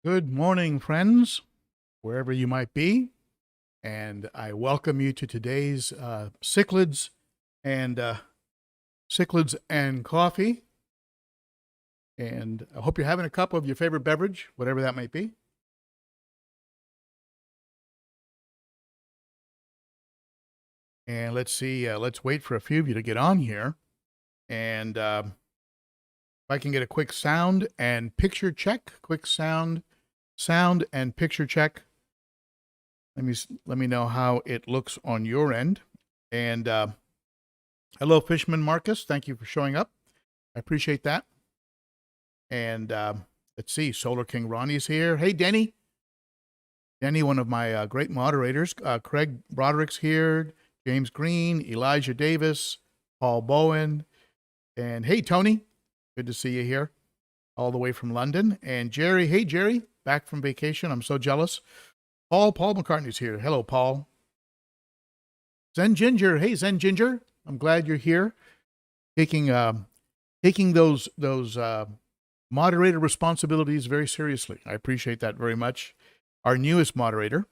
Good morning, friends, wherever you might be, and I welcome you to today's Cichlids and Cichlids and Coffee. And I hope you're having a cup of your favorite beverage, whatever that might be. And let's see, let's wait for a few of you to get on here. And if I can get a quick sound and picture check, quick sound and picture check. Let me know how it looks on your end. And hello, Fishman Marcus. Thank you for showing up. I appreciate that. And let's see, Solar King Ronnie's here. Hey, Denny. Denny, one of my great moderators. Craig Broderick's here. James Green, Elijah Davis, Paul Bowen. And hey, Tony. Good to see you here all the way from London. And Jerry. Hey, Jerry. Back from vacation. I'm so jealous. Paul McCartney's here. Hello, Paul. Zen Ginger. Hey, Zen Ginger. I'm glad you're here. Taking those moderator responsibilities very seriously. I appreciate that very much. Our newest moderator,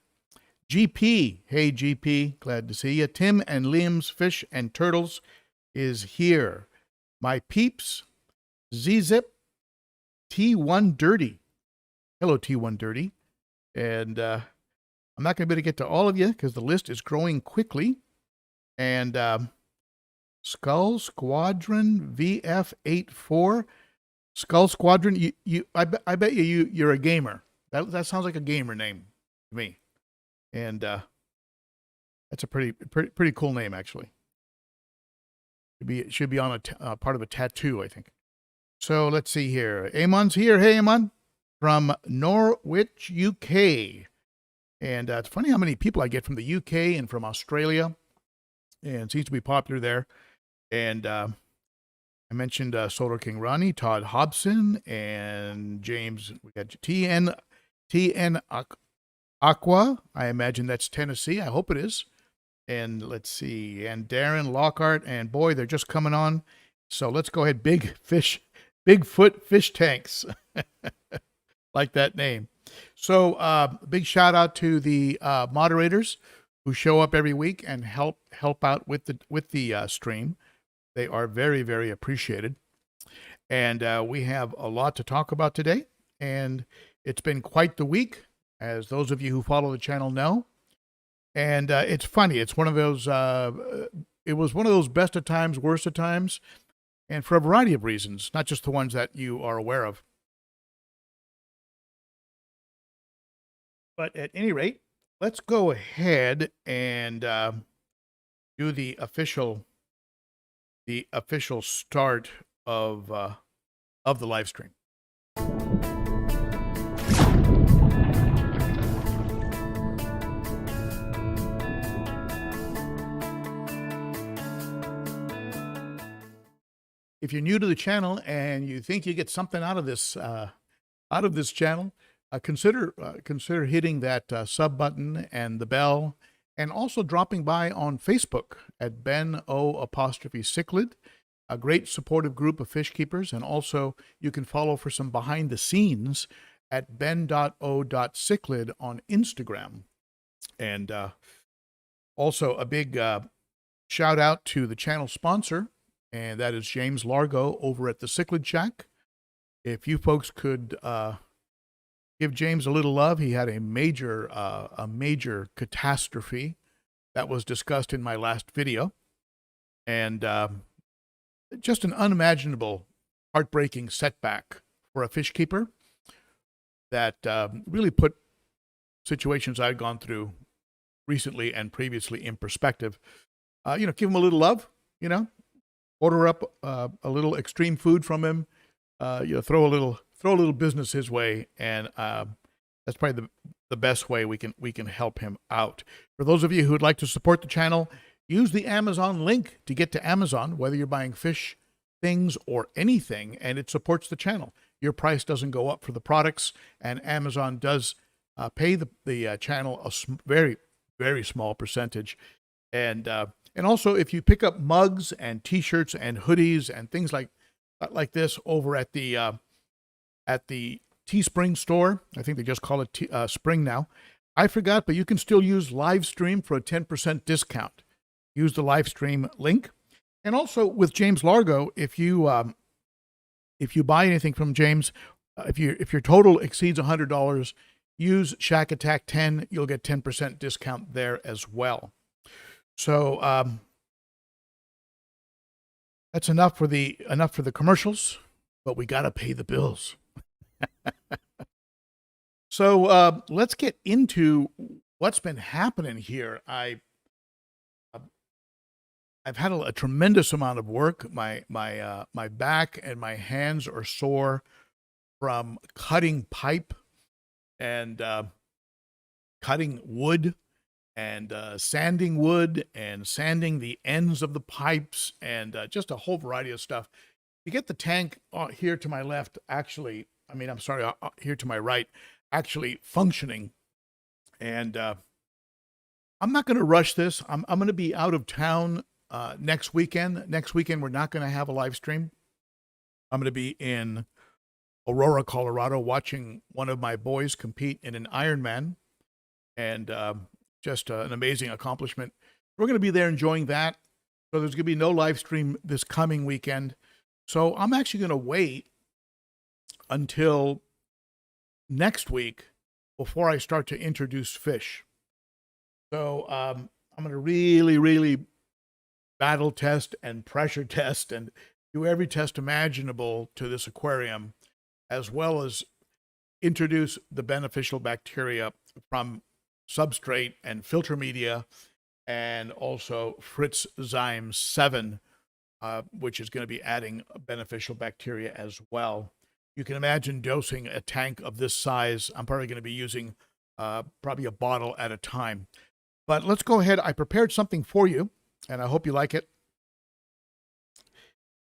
GP. Hey, GP. Glad to see you. Tim and Liam's Fish and Turtles is here. My peeps, Z-Zip, T1 Dirty. Hello, T1 Dirty. And I'm not going to be able to get to all of you because the list is growing quickly. And Skull Squadron VF84. Skull Squadron, I bet you're a gamer. That sounds like a gamer name to me. And that's a pretty cool name, actually. It should be on a part of a tattoo, I think. So let's see here. Amon's here. Hey, Amon. From Norwich, UK. And it's funny how many people I get from the UK and from Australia. And it seems to be popular there. And I mentioned Solar King Ronnie, Todd Hobson, and James. We got TN Aqua. I imagine that's Tennessee. I hope it is. And let's see. And Darren Lockhart. And boy, they're just coming on. So let's go ahead. Bigfoot Fish Tanks. Like that name. So big shout out to the moderators who show up every week and help out with the stream. They are very, very appreciated. And we have a lot to talk about today. And it's been quite the week, as those of you who follow the channel know. And it's funny. It's one of those, it was one of those best of times, worst of times, and for a variety of reasons, not just the ones that you are aware of. But at any rate, let's go ahead and do the official start of the live stream. If you're new to the channel and you think you get something out of this channel, consider hitting that sub button and the bell, and also dropping by on Facebook at Ben O''Cichlid, a great supportive group of fish keepers. And also you can follow for some behind the scenes at ben.o.cichlid on Instagram. And also a big shout out to the channel sponsor, and that is James Largo over at the Cichlid Shack. If you folks could give James a little love. He had a major catastrophe that was discussed in my last video, and just an unimaginable, heartbreaking setback for a fish keeper that really put situations I'd gone through recently and previously in perspective. Give him a little love. Order up a little extreme food from him. Throw a little business his way, and that's probably the best way we can help him out. For those of you who would like to support the channel, use the Amazon link to get to Amazon, whether you're buying fish, things, or anything, and it supports the channel. Your price doesn't go up for the products, and Amazon does pay the channel a very, very small percentage. And also, if you pick up mugs and T-shirts and hoodies and things like this over at the Teespring store. I think they just call it Spring now. I forgot, but you can still use Livestream for a 10% discount. Use the Livestream link. And also with James Largo, if you buy anything from James, if your total exceeds $100, use Shack Attack 10. You'll get 10% discount there as well. So that's enough for the commercials, but we got to pay the bills. So let's get into what's been happening here. I've had a tremendous amount of work. My back and my hands are sore from cutting pipe and cutting wood and sanding wood and sanding the ends of the pipes and just a whole variety of stuff. You get the tank here to my left, actually, here to my right, actually functioning. And I'm not going to rush this. I'm going to be out of town next weekend. Next weekend, we're not going to have a live stream. I'm going to be in Aurora, Colorado, watching one of my boys compete in an Ironman. And just an amazing accomplishment. We're going to be there enjoying that. So there's going to be no live stream this coming weekend. So I'm actually going to wait until next week before I start to introduce fish. So I'm going to really battle test and pressure test and do every test imaginable to this aquarium, as well as introduce the beneficial bacteria from Substrate and filter media, and also Fritz Zyme 7, which is going to be adding beneficial bacteria as well. You can imagine dosing a tank of this size. I'm probably going to be using probably a bottle at a time. But let's go ahead. I prepared something for you, and I hope you like it.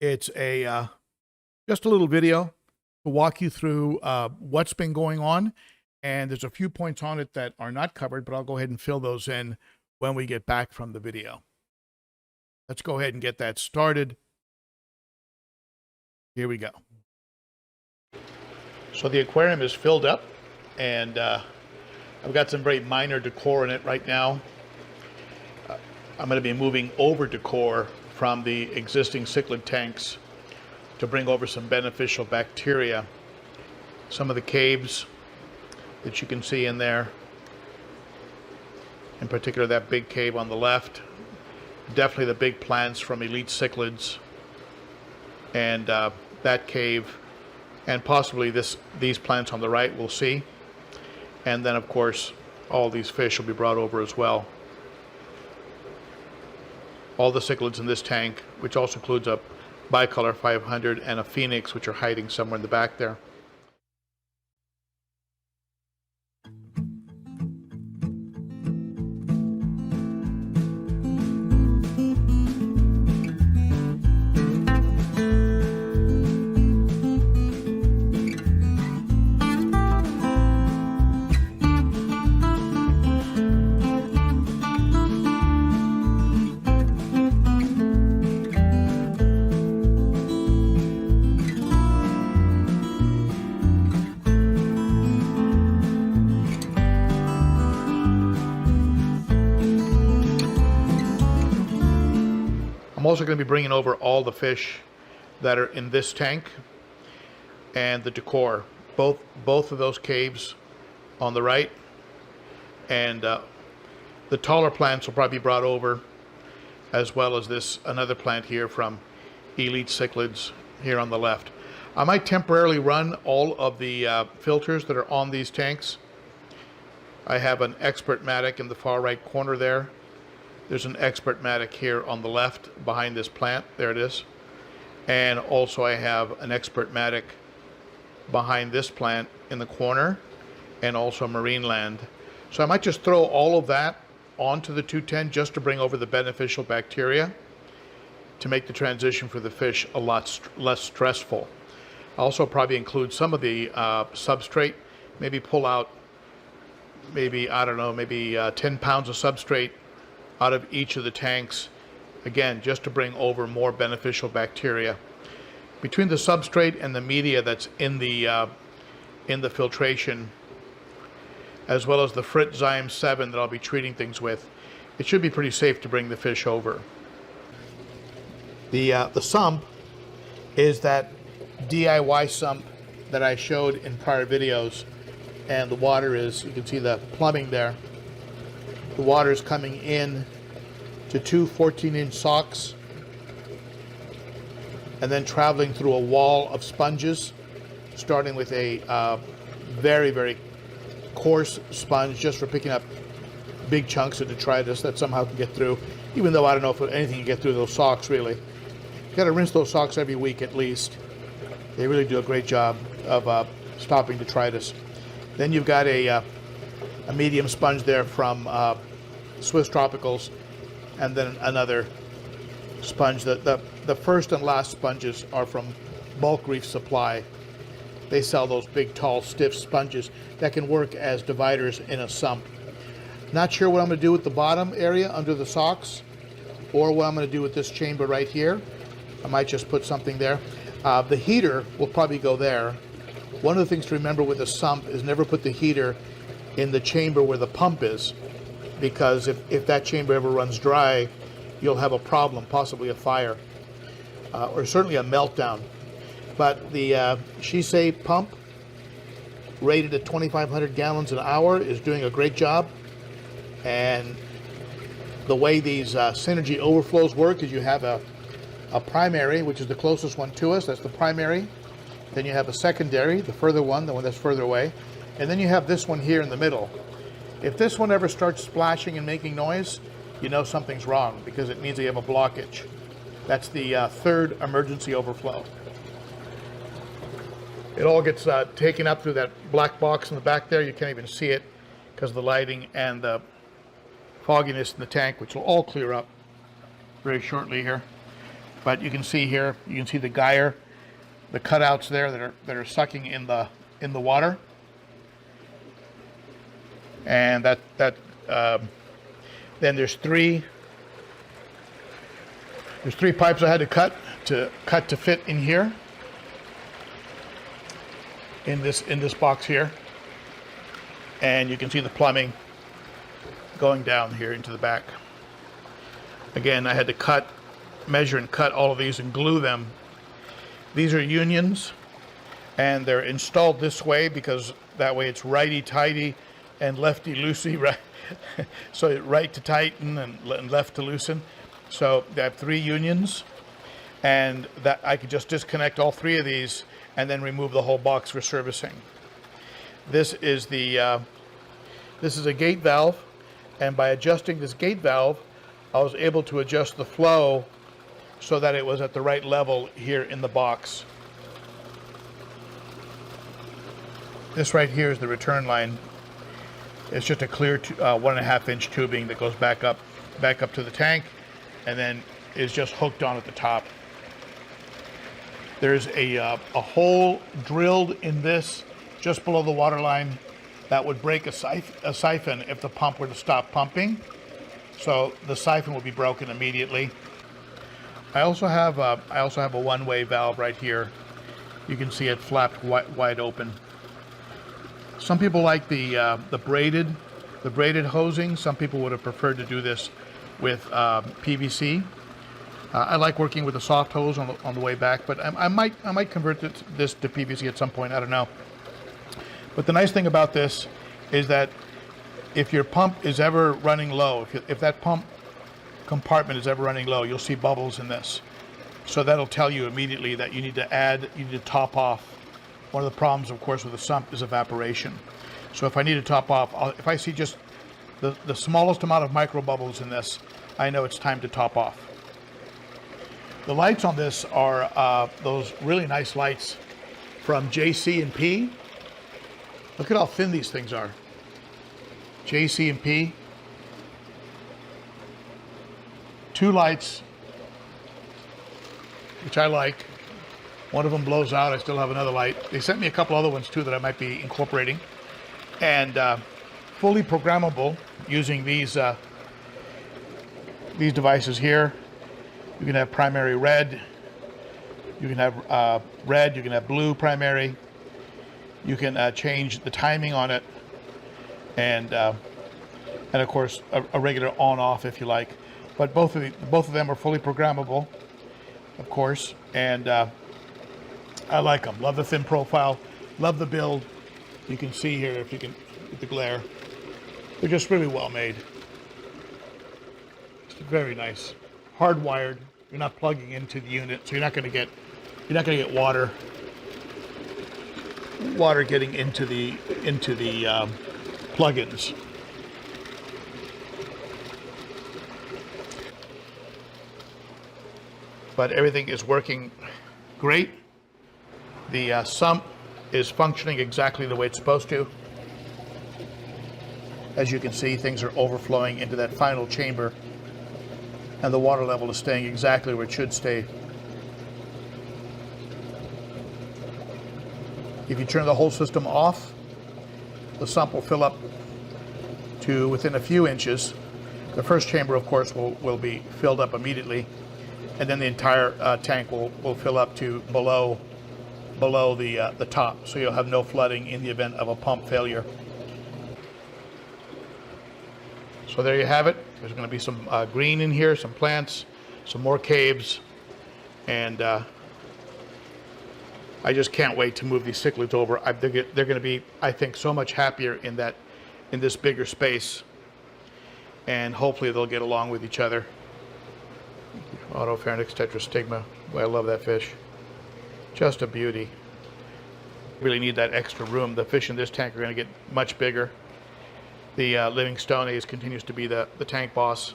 It's just a little video to walk you through what's been going on. And there's a few points on it that are not covered, but I'll go ahead and fill those in when we get back from the video. Let's go ahead and get that started. Here we go. So the aquarium is filled up, and I've got some very minor decor in it right now. I'm going to be moving over decor from the existing cichlid tanks to bring over some beneficial bacteria. Some of the caves that you can see in there, in particular that big cave on the left, definitely the big plants from Elite Cichlids, and that cave, and possibly these plants on the right, we'll see. And then of course all these fish will be brought over as well. All the cichlids in this tank, which also includes a bicolor 500 and a phoenix, which are hiding somewhere in the back there. I'm also going to be bringing over all the fish that are in this tank and the decor, both of those caves on the right, and the taller plants will probably be brought over, as well as this another plant here from Elite Cichlids here on the left. I might temporarily run all of the filters that are on these tanks. I have an Expert Matic in the far right corner there. There's an Expert Matic here on the left behind this plant. There it is. And also I have an Expert Matic behind this plant in the corner, and also Marine Land. So I might just throw all of that onto the 210 just to bring over the beneficial bacteria to make the transition for the fish a lot less stressful. I'll also probably include some of the substrate, maybe pull out maybe, I don't know, maybe 10 pounds of substrate out of each of the tanks, again, just to bring over more beneficial bacteria. Between the substrate and the media that's in the in the filtration, as well as the Frit Zyme 7 that I'll be treating things with, it should be pretty safe to bring the fish over. The sump is that DIY sump that I showed in prior videos, and the water is, you can see the plumbing there. The water is coming in to two 14-inch socks and then traveling through a wall of sponges, starting with a very, very coarse sponge just for picking up big chunks of detritus that somehow can get through, even though I don't know if anything can get through those socks really. You got to rinse those socks every week at least. They really do a great job of stopping detritus. Then you've got a medium sponge there from Swiss Tropicals, and then another sponge. The first and last sponges are from Bulk Reef Supply. They sell those big, tall, stiff sponges that can work as dividers in a sump. Not sure what I'm going to do with the bottom area under the socks, or what I'm going to do with this chamber right here. I might just put something there. The heater will probably go there. One of the things to remember with a sump is never put the heater in the chamber where the pump is, because if that chamber ever runs dry, you'll have a problem, possibly a fire, or certainly a meltdown. But the Shisei pump, rated at 2,500 gallons an hour, is doing a great job. And the way these synergy overflows work is you have a primary, which is the closest one to us, that's the primary. Then you have a secondary, the further one, the one that's further away. And then you have this one here in the middle. If this one ever starts splashing and making noise, you know something's wrong, because it means you have a blockage. That's the third emergency overflow. It all gets taken up through that black box in the back there. You can't even see it because of the lighting and the fogginess in the tank, which will all clear up very shortly here. But you can see here, you can see the gyre, the cutouts there that are sucking in the water, and then there's three pipes I had to cut to fit in here, in this box here, and you can see the plumbing going down here into the back. Again, I had to measure and cut all of these and glue them. These are unions, and they're installed this way because that way it's righty-tighty and lefty-loosey, right? So right to tighten and left to loosen. So they have three unions, and that I could just disconnect all three of these and then remove the whole box for servicing. This is a gate valve, and by adjusting this gate valve, I was able to adjust the flow so that it was at the right level here in the box. This right here is the return line. It's just a clear 1.5 inch tubing that goes back up to the tank, and then is just hooked on at the top. There's a hole drilled in this just below the water line that would break a siphon if the pump were to stop pumping. So the siphon will be broken immediately. I also have a one-way valve right here. You can see it flapped wide open. Some people like the braided hosing. Some people would have preferred to do this with PVC. I like working with a soft hose on the way back, but I might convert this to PVC at some point. I don't know. But the nice thing about this is that if your pump is ever running low, if that pump compartment is ever running low, you'll see bubbles in this. So that'll tell you immediately that you need to top off. One of the problems, of course, with a sump is evaporation. So if I need to top off, if I see just the smallest amount of micro bubbles in this, I know it's time to top off. The lights on this are those really nice lights from JC&P. Look at how thin these things are. JC&P. 2 lights, which I like. One of them blows out. I still have another light. They sent me a couple other ones too that I might be incorporating. And fully programmable using these devices here. You can have primary red. You can have red. You can have blue primary. You can change the timing on it, and of course a regular on-off if you like. But both of them are fully programmable, of course, and I like them. Love the thin profile, love the build. You can see here, if you can, with the glare, they're just really well made. It's very nice, hardwired. You're not plugging into the unit, so you're not going to get water getting into the plugins. But everything is working great. The sump is functioning exactly the way it's supposed to. As you can see, things are overflowing into that final chamber, and the water level is staying exactly where it should stay. If you turn the whole system off, the sump will fill up to within a few inches. The first chamber, of course, will be filled up immediately, and then the entire tank will fill up to below the top, so you'll have no flooding in the event of a pump failure. So there you have it. There's going to be some green in here, some plants, some more caves, and I just can't wait to move these cichlids over. They're going to be, I think, so much happier in this bigger space, and hopefully they'll get along with each other. Autopharynx tetrastigma. Boy, I love that fish. Just a beauty. Really need that extra room. The fish in this tank are going to get much bigger. The Livingstone continues to be the tank boss,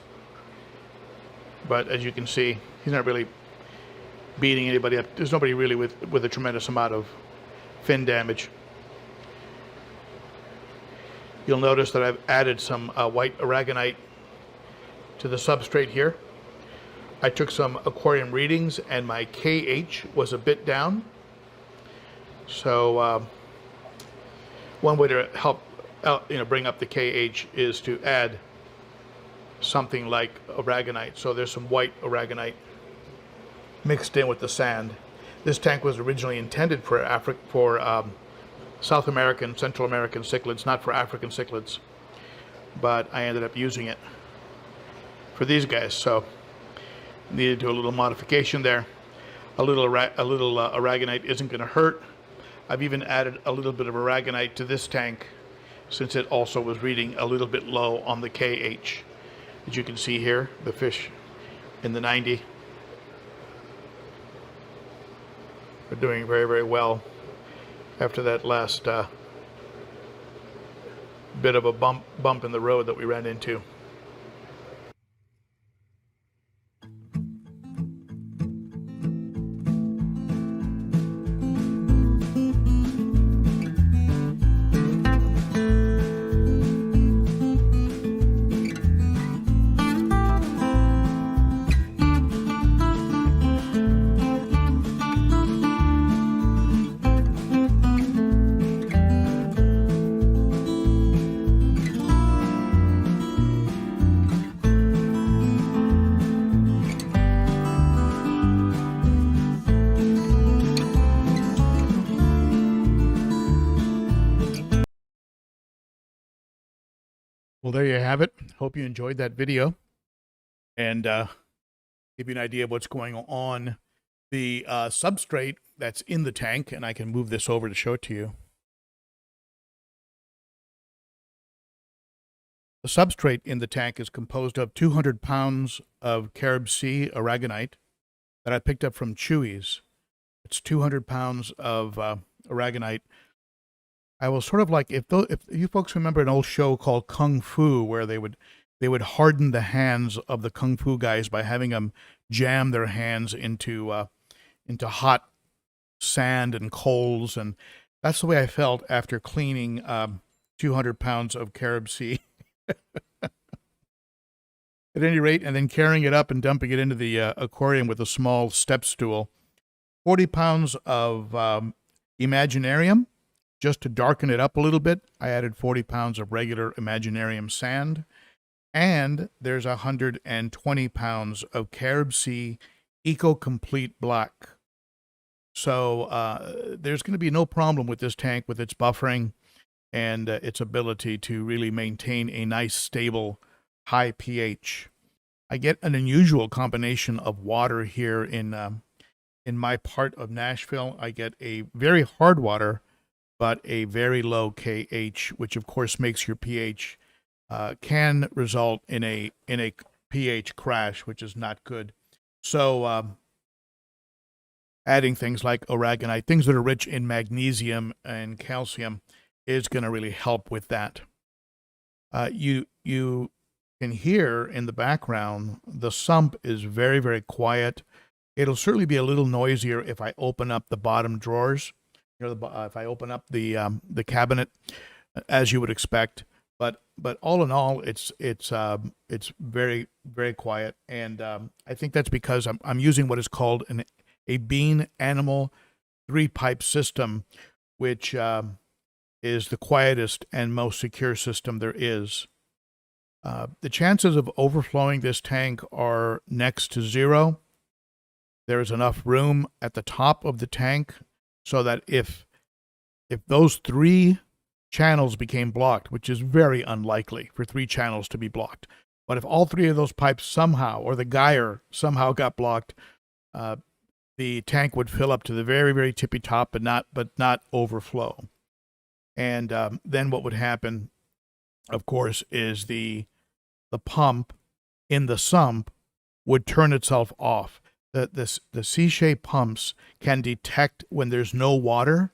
but as you can see, he's not really beating anybody up. There's nobody really with a tremendous amount of fin damage. You'll notice that I've added some white aragonite to the substrate here. I took some aquarium readings, and my KH was a bit down. So one way to help bring up the KH is to add something like aragonite. So there's some white aragonite mixed in with the sand. This tank was originally intended for South American, Central American cichlids, not for African cichlids, but I ended up using it for these guys. So needed to do a little modification there. A little aragonite isn't going to hurt. I've even added a little bit of aragonite to this tank, since it also was reading a little bit low on the KH. As you can see here, the fish in the 90 are doing very, very well after that last bit of a bump in the road that we ran into. Well, there you have it. Hope you enjoyed that video, and give you an idea of what's going on. The substrate that's in the tank, and I can move this over to show it to you. The substrate in the tank is composed of 200 pounds of Carib Sea aragonite that I picked up from Chewy's. It's 200 pounds of aragonite. I will sort of like, if you folks remember an old show called Kung Fu, where they would harden the hands of the Kung Fu guys by having them jam their hands into hot sand and coals, and that's the way I felt after cleaning 200 pounds of Carib Sea. At any rate, and then carrying it up and dumping it into the aquarium with a small step stool. 40 pounds of Imaginarium. Just to darken it up a little bit, I added 40 pounds of regular Imaginarium sand. And there's 120 pounds of Carib Sea Eco Complete Black. So there's going to be no problem with this tank with its buffering and its ability to really maintain a nice, stable, high pH. I get an unusual combination of water here in my part of Nashville. I get a very hard water, but a very low KH, which of course makes your pH can result in a pH crash, which is not good. So adding things like aragonite, things that are rich in magnesium and calcium, is going to really help with that. You can hear in the background the sump is very, very quiet. It'll certainly be a little noisier if I open up the bottom drawers. If I open up the cabinet, as you would expect. But all in all, it's very, very quiet, and I think that's because I'm using what is called a bean animal 3-pipe system, which is the quietest and most secure system there is. The chances of overflowing this tank are next to zero. There is enough room at the top of the tank so that if those 3 channels became blocked, which is very unlikely for 3 channels to be blocked, but if all 3 of those pipes somehow, or the gyre somehow got blocked, the tank would fill up to the very, very tippy top, but not overflow. And then what would happen, of course, is the pump in the sump would turn itself off. The C-shaped pumps can detect when there's no water,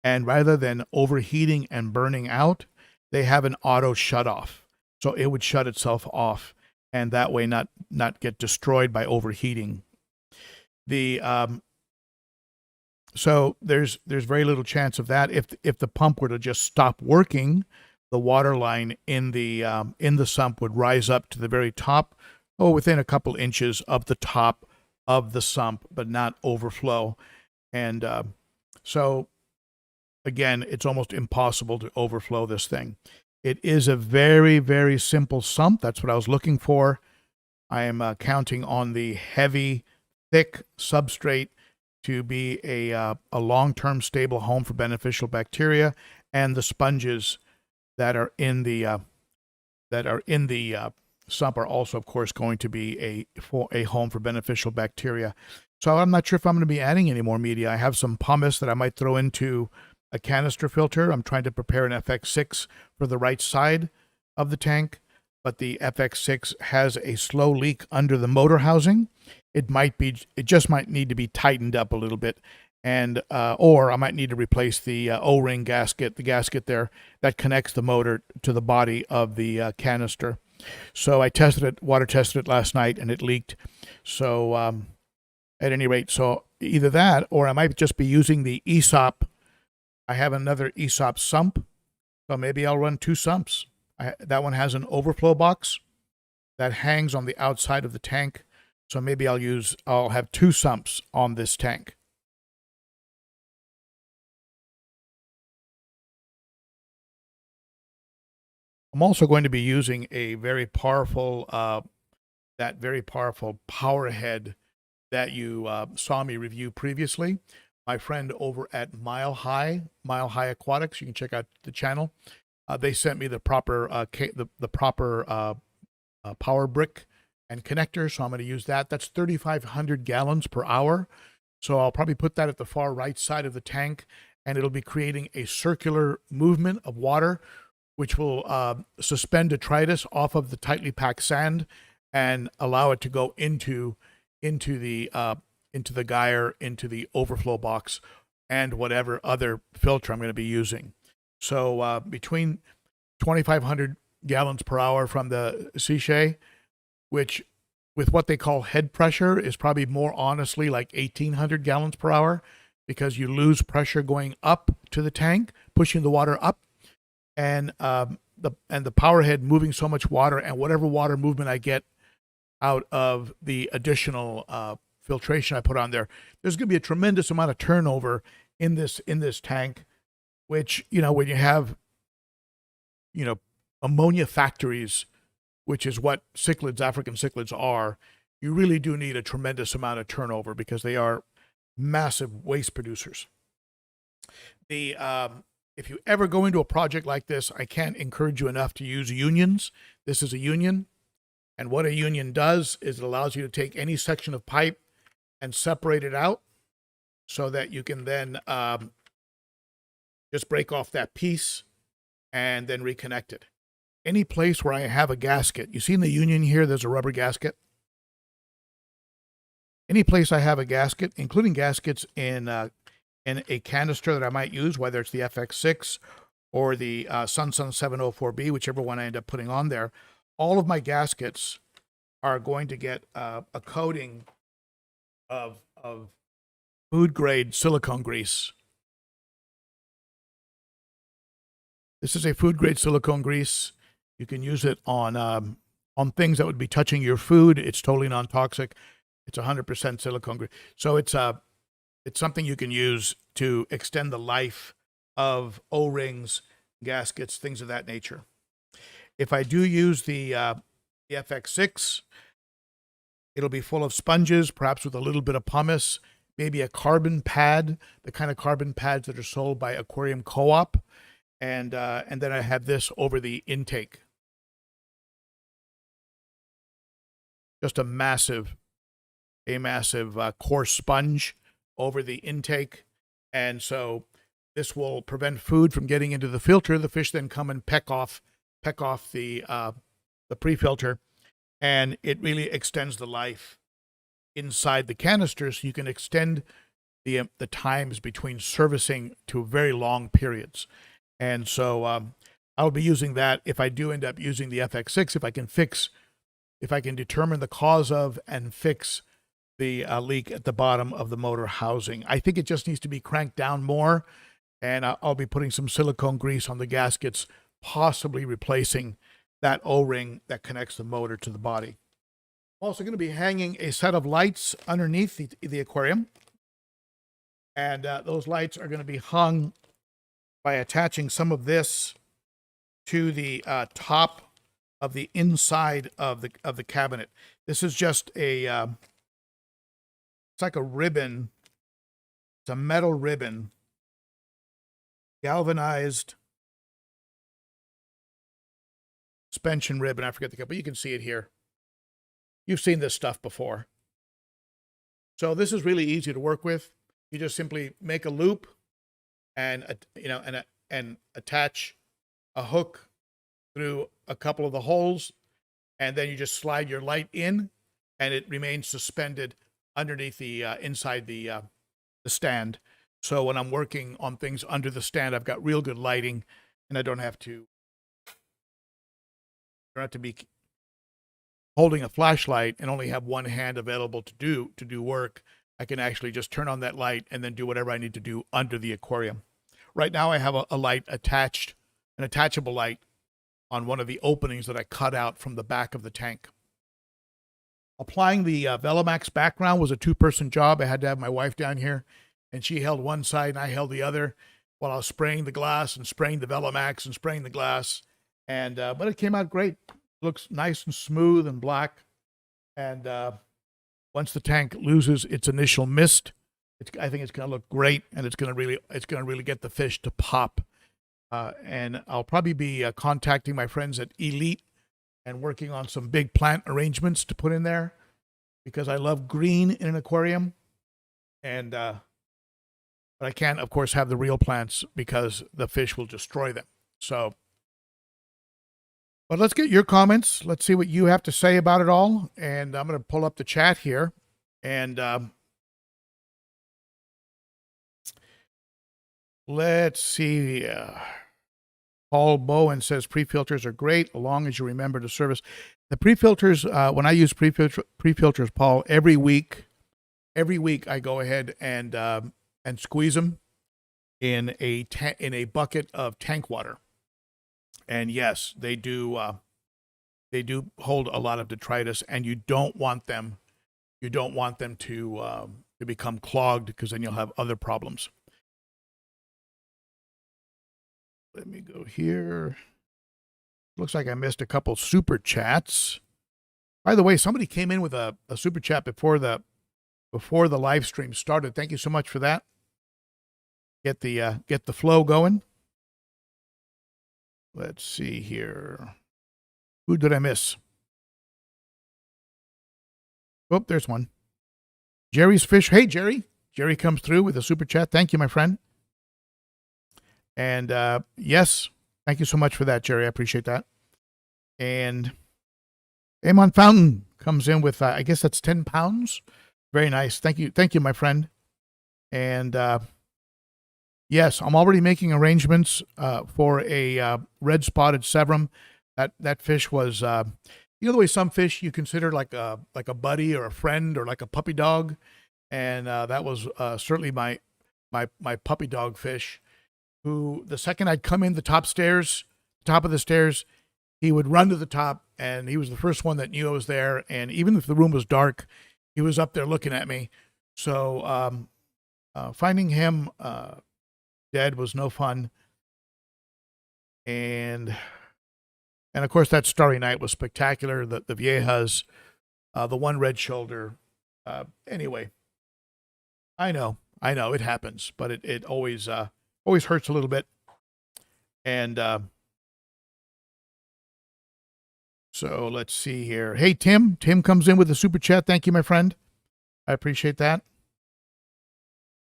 and rather than overheating and burning out, they have an auto shut off. So it would shut itself off, and that way not get destroyed by overheating. So there's very little chance of that. If the pump were to just stop working, the water line in the sump would rise up to the very top, within a couple inches of the top of the sump, but not overflow. And so again, it's almost impossible to overflow this thing. It is a very, very simple sump. That's what I was looking for. I am counting on the heavy, thick substrate to be a long-term stable home for beneficial bacteria, and the sponges that are in the sump are also, of course, going to be a home for beneficial bacteria. So I'm not sure if I'm going to be adding any more media. I have some pumice that I might throw into a canister filter. I'm trying to prepare an FX6 for the right side of the tank, but the FX6 has a slow leak under the motor housing. It just might need to be tightened up a little bit, and or I might need to replace the O-ring gasket, the gasket there that connects the motor to the body of the canister. So I water tested it last night, and it leaked. So at any rate, so either that, or I might just be using the ESOP. I have another ESOP sump, so maybe I'll run 2 sumps. That one has an overflow box that hangs on the outside of the tank, so maybe I'll have 2 sumps on this tank. I'm also going to be using a very powerful, that very powerful power head that you saw me review previously. My friend over at Mile High Aquatics, you can check out the channel. They sent me the proper power brick and connector, so I'm going to use that. That's 3,500 gallons per hour. So I'll probably put that at the far right side of the tank, and it'll be creating a circular movement of water, which will suspend detritus off of the tightly packed sand and allow it to go into the gyre, into the overflow box, and whatever other filter I'm going to be using. So between 2,500 gallons per hour from the Cichlids, which with what they call head pressure is probably more honestly like 1,800 gallons per hour, because you lose pressure going up to the tank, pushing the water up, and the power head moving so much water, and whatever water movement I get out of the additional filtration I put on there, there's going to be a tremendous amount of turnover in this tank, which, when you have, ammonia factories, which is what cichlids, African cichlids are, you really do need a tremendous amount of turnover, because they are massive waste producers. If you ever go into a project like this, I can't encourage you enough to use unions. This is a union. And what a union does is it allows you to take any section of pipe and separate it out so that you can then just break off that piece and then reconnect it. Any place where I have a gasket, you see in the union here, there's a rubber gasket. Any place I have a gasket, including gaskets in a canister that I might use, whether it's the FX6 or the Sun 704B, whichever one I end up putting on there, all of my gaskets are going to get a coating of food grade silicone grease. This is a food grade silicone grease. You can use it on things that would be touching your food. It's totally non-toxic. It's 100% silicone grease. So it's something you can use to extend the life of O-rings, gaskets, things of that nature. If I do use the FX6, it'll be full of sponges, perhaps with a little bit of pumice, maybe a carbon pad, the kind of carbon pads that are sold by Aquarium Co-op, and then I have this over the intake. Just a massive coarse sponge over the intake, and so this will prevent food from getting into the filter. The fish then come and peck off the pre-filter, and it really extends the life inside the canister, so you can extend the times between servicing to very long periods. And so I'll be using that if I do end up using the FX6, if I can determine the cause of and fix the leak at the bottom of the motor housing. I think it just needs to be cranked down more, and I'll be putting some silicone grease on the gaskets, possibly replacing that O-ring that connects the motor to the body. I'm also going to be hanging a set of lights underneath the aquarium, and those lights are going to be hung by attaching some of this to the top of the inside of the cabinet. This is just it's like a ribbon. It's a metal ribbon, galvanized suspension ribbon. I forget the color, but you can see it here. You've seen this stuff before. So this is really easy to work with. You just simply make a loop and attach a hook through a couple of the holes, and then you just slide your light in, and it remains suspended underneath the inside the stand. So when I'm working on things under the stand, I've got real good lighting, and I don't have to be holding a flashlight and only have one hand available to do work. I can actually just turn on that light and then do whatever I need to do under the aquarium. Right now I have a light attached, an attachable light on one of the openings that I cut out from the back of the tank. Applying the Velomax background was a two-person job. I had to have my wife down here, and she held one side and I held the other while I was spraying the glass and spraying the Velomax and spraying the glass. And but it came out great. It looks nice and smooth and black. And once the tank loses its initial mist, I think it's going to look great, and it's going to really get the fish to pop. And I'll probably be contacting my friends at Elite and working on some big plant arrangements to put in there, because I love green in an aquarium. And but I can't, of course, have the real plants because the fish will destroy them. So, but let's get your comments. Let's see what you have to say about it all. And I'm going to pull up the chat here. And let's see. Paul Bowen says pre-filters are great, as long as you remember to service. The pre-filters, when I use pre-filters, Paul, every week I go ahead and squeeze them in a bucket of tank water. And yes, they do hold a lot of detritus, and you don't want them to become clogged, because then you'll have other problems. Let me go here. Looks like I missed a couple super chats. By the way, somebody came in with a super chat before the before the live stream started. Thank you so much for that. Get the flow going. Let's see here. Who did I miss? Oh, there's one. Jerry's Fish. Hey, Jerry. Jerry comes through with a super chat. Thank you, my friend. And yes, thank you so much for that, Jerry. I appreciate that. And Amon Fountain comes in with, I guess that's 10 pounds. Very nice. Thank you, my friend. And yes, I'm already making arrangements for a red spotted severum. That fish was, you know, the way some fish you consider like a buddy or a friend or like a puppy dog, and that was certainly my puppy dog fish. Who the second I'd come in the top of the stairs, he would run to the top, and he was the first one that knew I was there. And even if the room was dark, he was up there looking at me. So finding him dead was no fun. And of course, that Starry Night was spectacular. The Viejas, the one red shoulder. Anyway, I know it happens, but it always hurts a little bit. And so let's see here. Hey, Tim. Tim comes in with a super chat. Thank you, my friend. I appreciate that.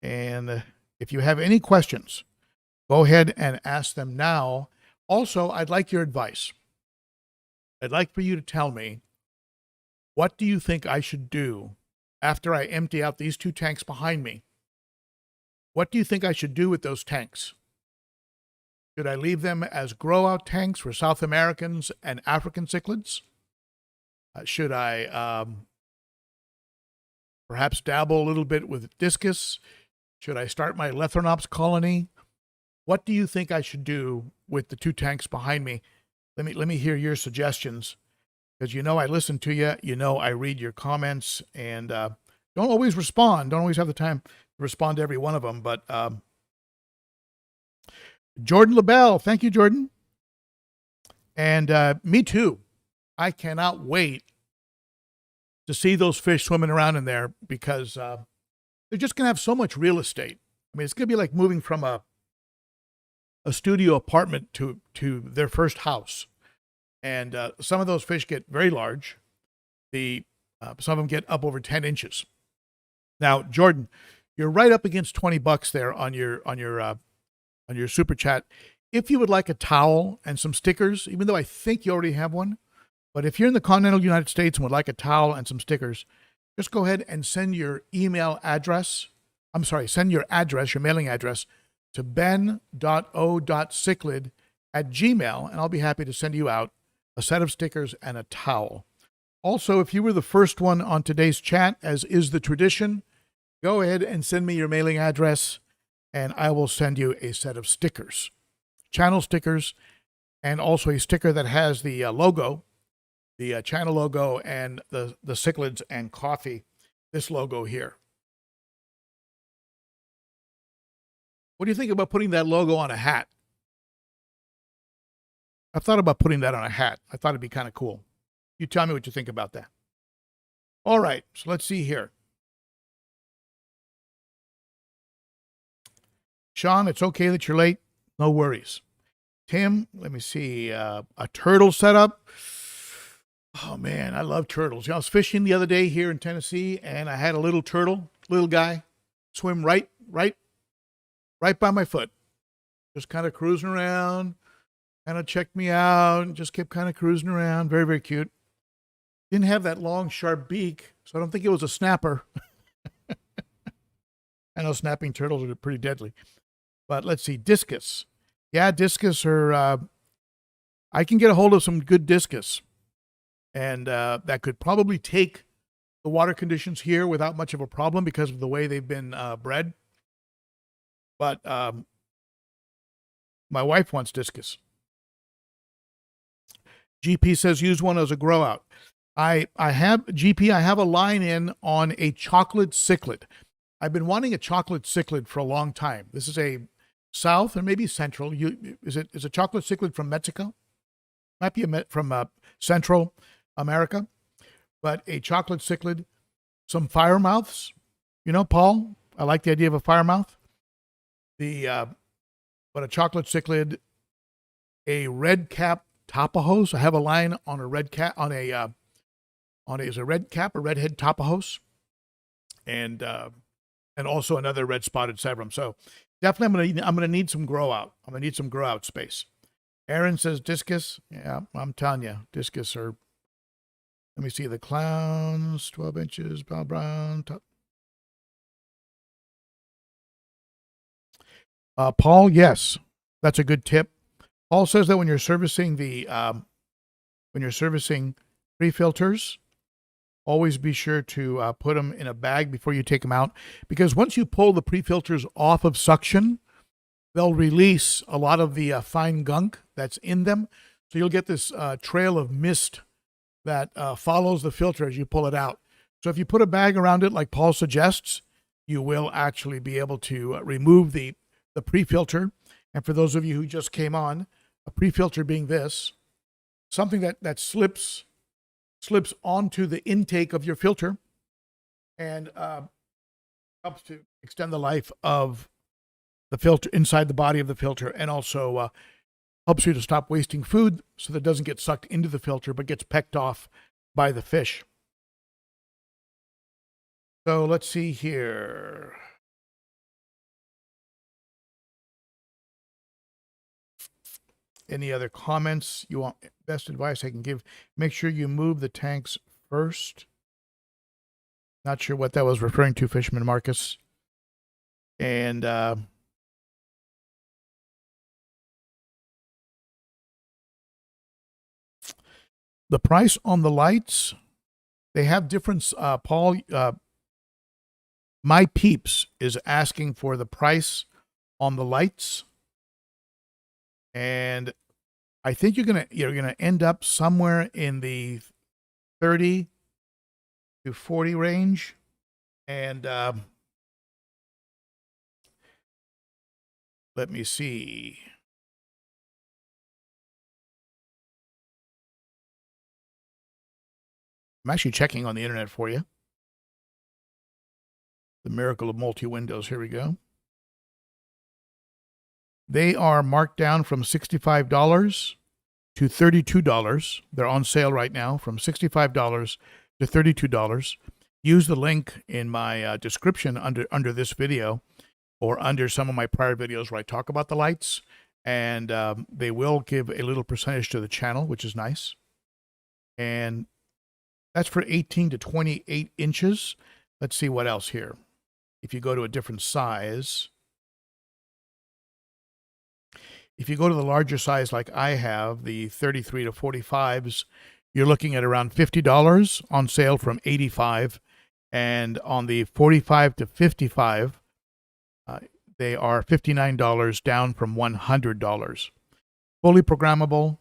And if you have any questions, go ahead and ask them now. Also, I'd like your advice. I'd like for you to tell me, what do you think I should do after I empty out these 2 tanks behind me? What do you think I should do with those tanks? Should I leave them as grow-out tanks for South Americans and African cichlids? Should I perhaps dabble a little bit with discus? Should I start my Lethrinops colony? What do you think I should do with the 2 tanks behind me? Let me hear your suggestions, because you know I listen to you. You know I read your comments, and don't always respond. Don't always have the time to respond to every one of them. But Jordan LaBelle, thank you, Jordan. And me too. I cannot wait to see those fish swimming around in there, because they're just going to have so much real estate. I mean, it's going to be like moving from a studio apartment to their first house. And some of those fish get very large. Some of them get up over 10 inches. Now, Jordan, you're right up against $20 there on your super chat. If you would like a towel and some stickers, even though I think you already have one, but if you're in the continental United States and would like a towel and some stickers, just go ahead and send your email address. Send your address, your mailing address, to ben.o.cichlid@gmail.com, and I'll be happy to send you out a set of stickers and a towel. Also, if you were the first one on today's chat, as is the tradition, go ahead and send me your mailing address, and I will send you a set of stickers, channel stickers, and also a sticker that has the logo, the channel logo, and the Cichlids and Coffee, this logo here. What do you think about putting that logo on a hat? I've thought about putting that on a hat. I thought it'd be kind of cool. You tell me what you think about that. All right, so let's see here. Sean, it's okay that you're late. No worries. Tim, let me see. A turtle setup. Oh, man, I love turtles. You know, I was fishing the other day here in Tennessee, and I had a little turtle, little guy, swim right by my foot. Just kind of cruising around, kind of checked me out, and just kept kind of cruising around. Very, very cute. Didn't have that long, sharp beak, so I don't think it was a snapper. I know snapping turtles are pretty deadly. But let's see, discus. Yeah, discus are, I can get a hold of some good discus. And that could probably take the water conditions here without much of a problem because of the way they've been bred. But my wife wants discus. GP says use one as a grow out. I have a line in on a chocolate cichlid. I've been wanting a chocolate cichlid for a long time. This is a South or maybe Central. Is a chocolate cichlid from Mexico? Might be from Central America, but a chocolate cichlid, some fire mouths, You know, Paul, I like the idea of a fire mouth. But a chocolate cichlid, a red cap tapajos. I have a line on a red cap is a red cap or redhead tapajos, and also another red spotted sebrum. So definitely I'm gonna need some grow out. I'm gonna need some grow out space. Aaron says discus. Yeah, I'm telling you, discus are. Let me see the clowns. 12 inches, brown top. Paul, yes, that's a good tip. Paul says that when you're servicing pre-filters, always be sure to put them in a bag before you take them out, because once you pull the pre-filters off of suction, they'll release a lot of the fine gunk that's in them. So you'll get this trail of mist that follows the filter as you pull it out. So if you put a bag around it, like Paul suggests, you will actually be able to remove the pre-filter. And for those of you who just came on, a pre-filter being this, something that slips onto the intake of your filter and helps to extend the life of the filter inside the body of the filter, and also helps you to stop wasting food so that it doesn't get sucked into the filter but gets pecked off by the fish. So let's see here. Any other comments you want? Best advice I can give: make sure you move the tanks first. Not sure what that was referring to, Fisherman Marcus. And the price on the lights, they have difference. Paul, My Peeps is asking for the price on the lights, and I think you're gonna end up somewhere in the 30 to 40 range. And let me see. I'm actually checking on the internet for you. The miracle of multi-windows. Here we go. They are marked down from $65 to $32. They're on sale right now from $65 to $32. Use the link in my description under this video, or under some of my prior videos where I talk about the lights, and they will give a little percentage to the channel, which is nice. And that's for 18 to 28 inches. Let's see what else here. If you go to a different size, if you go to the larger size like I have, the 33 to 45s, you're looking at around $50 on sale from $85. And on the 45 to 55, they are $59 down from $100. Fully programmable,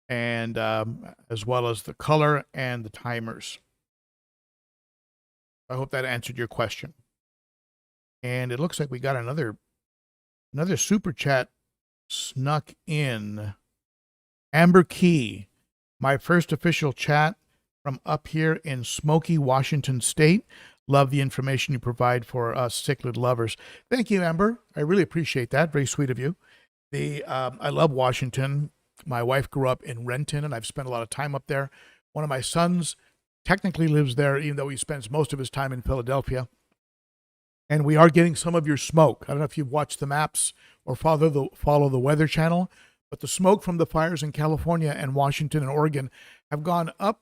and as well as the color and the timers. I hope that answered your question. And it looks like we got another super chat snuck in. Amber Key, my first official chat from up here in Smoky, Washington State. Love the information you provide for us cichlid lovers. Thank you, Amber. I really appreciate that. Very sweet of you. I love Washington. My wife grew up in Renton, and I've spent a lot of time up there. One of my sons technically lives there, even though he spends most of his time in Philadelphia. And we are getting some of your smoke. I don't know if you've watched the maps or follow the Weather Channel, but the smoke from the fires in California and Washington and Oregon have gone up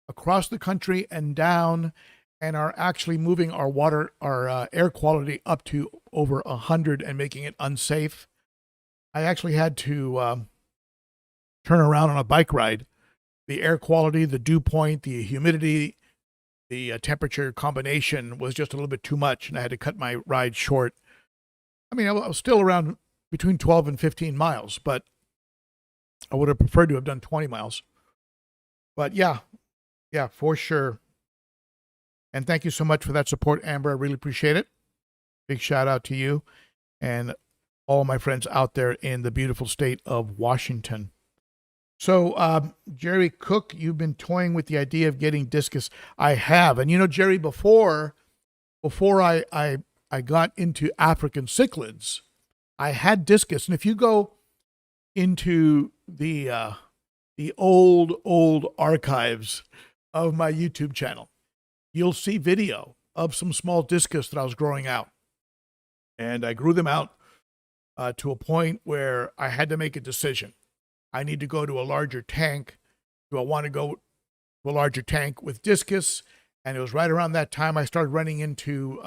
across the country and down, and are actually moving our air quality up to over 100 and making it unsafe. I actually had to turn around on a bike ride. The air quality, the dew point, the humidity, the temperature combination was just a little bit too much, and I had to cut my ride short. I mean, I was still around between 12 and 15 miles, but I would have preferred to have done 20 miles. But yeah, for sure. And thank you so much for that support, Amber. I really appreciate it. Big shout out to you and all my friends out there in the beautiful state of Washington. So, Jerry Cook, you've been toying with the idea of getting discus. I have. And you know, Jerry, before, before I got into African cichlids, I had discus. And if you go into the old archives of my YouTube channel, you'll see video of some small discus that I was growing out. And I grew them out to a point where I had to make a decision. I need to go to a larger tank. Do I want to go to a larger tank with discus? And it was right around that time I started running into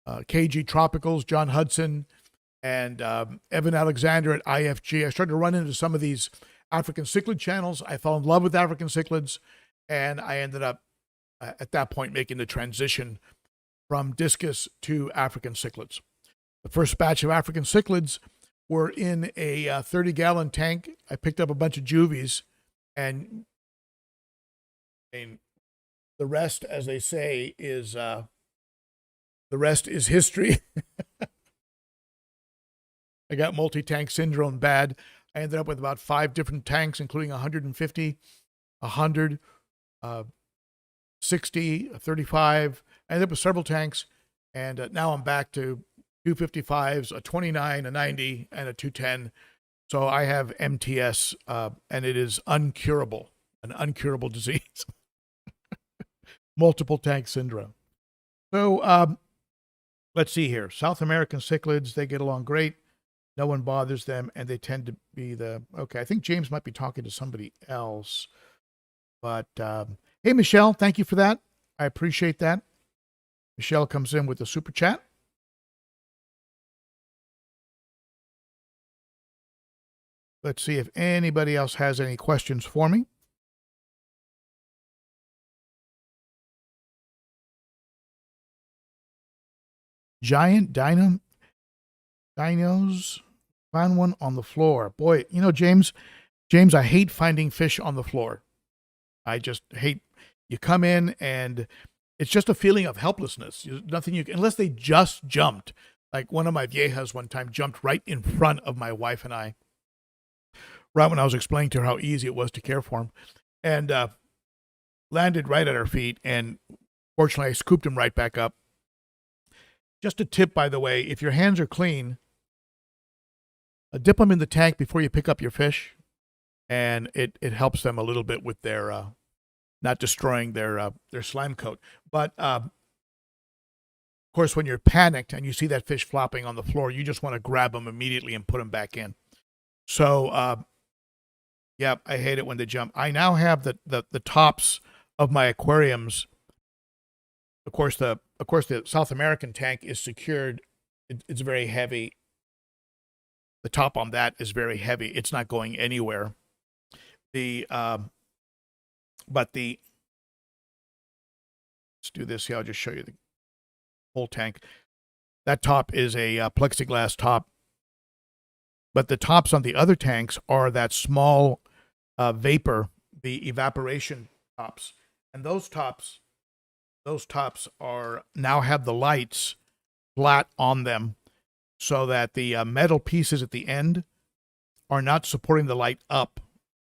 KG Tropicals, John Hudson, and Evan Alexander at IFG. I started to run into some of these African cichlid channels. I fell in love with African cichlids, and I ended up at that point making the transition from discus to African cichlids. The first batch of African cichlids were in a 30-gallon tank. I picked up a bunch of juvies, and the rest, as they say, is the rest is history. I got multi-tank syndrome bad. I ended up with about 5 different tanks, including 150, 100, 60, 35. I ended up with several tanks, and now I'm back to 255s, a 29, a 90, and a 210. So I have MTS, and it is uncurable, an uncurable disease. Multiple tank syndrome. So let's see here. South American cichlids, they get along great. No one bothers them, and they tend to be okay, I think James might be talking to somebody else. But hey, Michelle, thank you for that. I appreciate that. Michelle comes in with the super chat. Let's see if anybody else has any questions for me. Giant dinos. Found one on the floor. Boy, you know, James, I hate finding fish on the floor. I just hate. You come in and it's just a feeling of helplessness. Nothing you can, unless they just jumped. Like one of my viejas one time jumped right in front of my wife and I, right when I was explaining to her how easy it was to care for him, and landed right at our feet. And fortunately, I scooped him right back up. Just a tip, by the way, if your hands are clean, dip them in the tank before you pick up your fish, and it helps them a little bit with their not destroying their slime coat. But of course, when you're panicked and you see that fish flopping on the floor, you just want to grab them immediately and put them back in. So yeah, I hate it when they jump. I now have the tops of my aquariums. Of course, the South American tank is secured. It's very heavy. The top on that is very heavy. It's not going anywhere. Let's do this here. I'll just show you the whole tank. That top is a plexiglass top, but the tops on the other tanks are that small vapor, the evaporation tops, and those tops are now have the lights flat on them, so that the metal pieces at the end are not supporting the light up.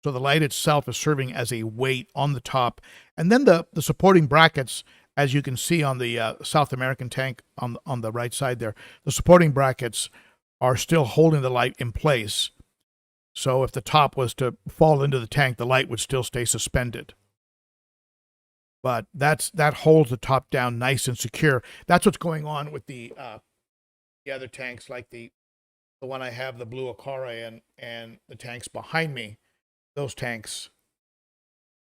So the light itself is serving as a weight on the top. And then the supporting brackets, as you can see on the South American tank on the right side there, the supporting brackets are still holding the light in place. So if the top was to fall into the tank, the light would still stay suspended. But that holds the top down nice and secure. That's what's going on with the other tanks, like the one I have, the blue Aquarium, and the tanks behind me. Those tanks,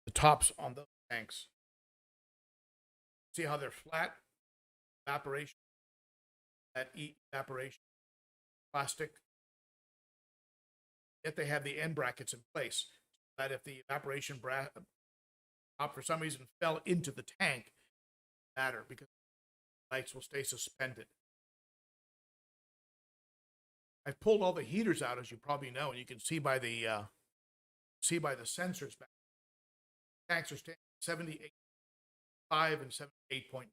the tops on those tanks, see how they're flat? Evaporation, evaporation, plastic. Yet they have the end brackets in place, so that if the evaporation top for some reason fell into the tank, it doesn't matter, because the lights will stay suspended. I've pulled all the heaters out, as you probably know, and you can see by the sensors back. Tanks are staying 78.5 and 78.9.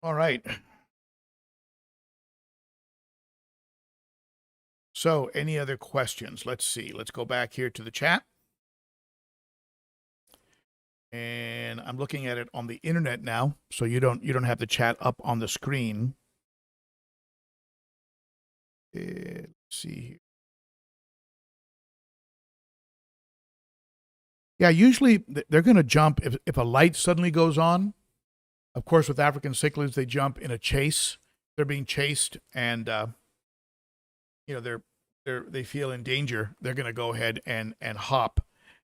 All right. So, any other questions? Let's see. Let's go back here to the chat. And I'm looking at it on the internet now, so you don't have the chat up on the screen. Let's see here. Yeah, usually they're going to jump if a light suddenly goes on. Of course, with African cichlids, they jump in a chase. They're being chased, and they feel in danger. They're going to go ahead and hop.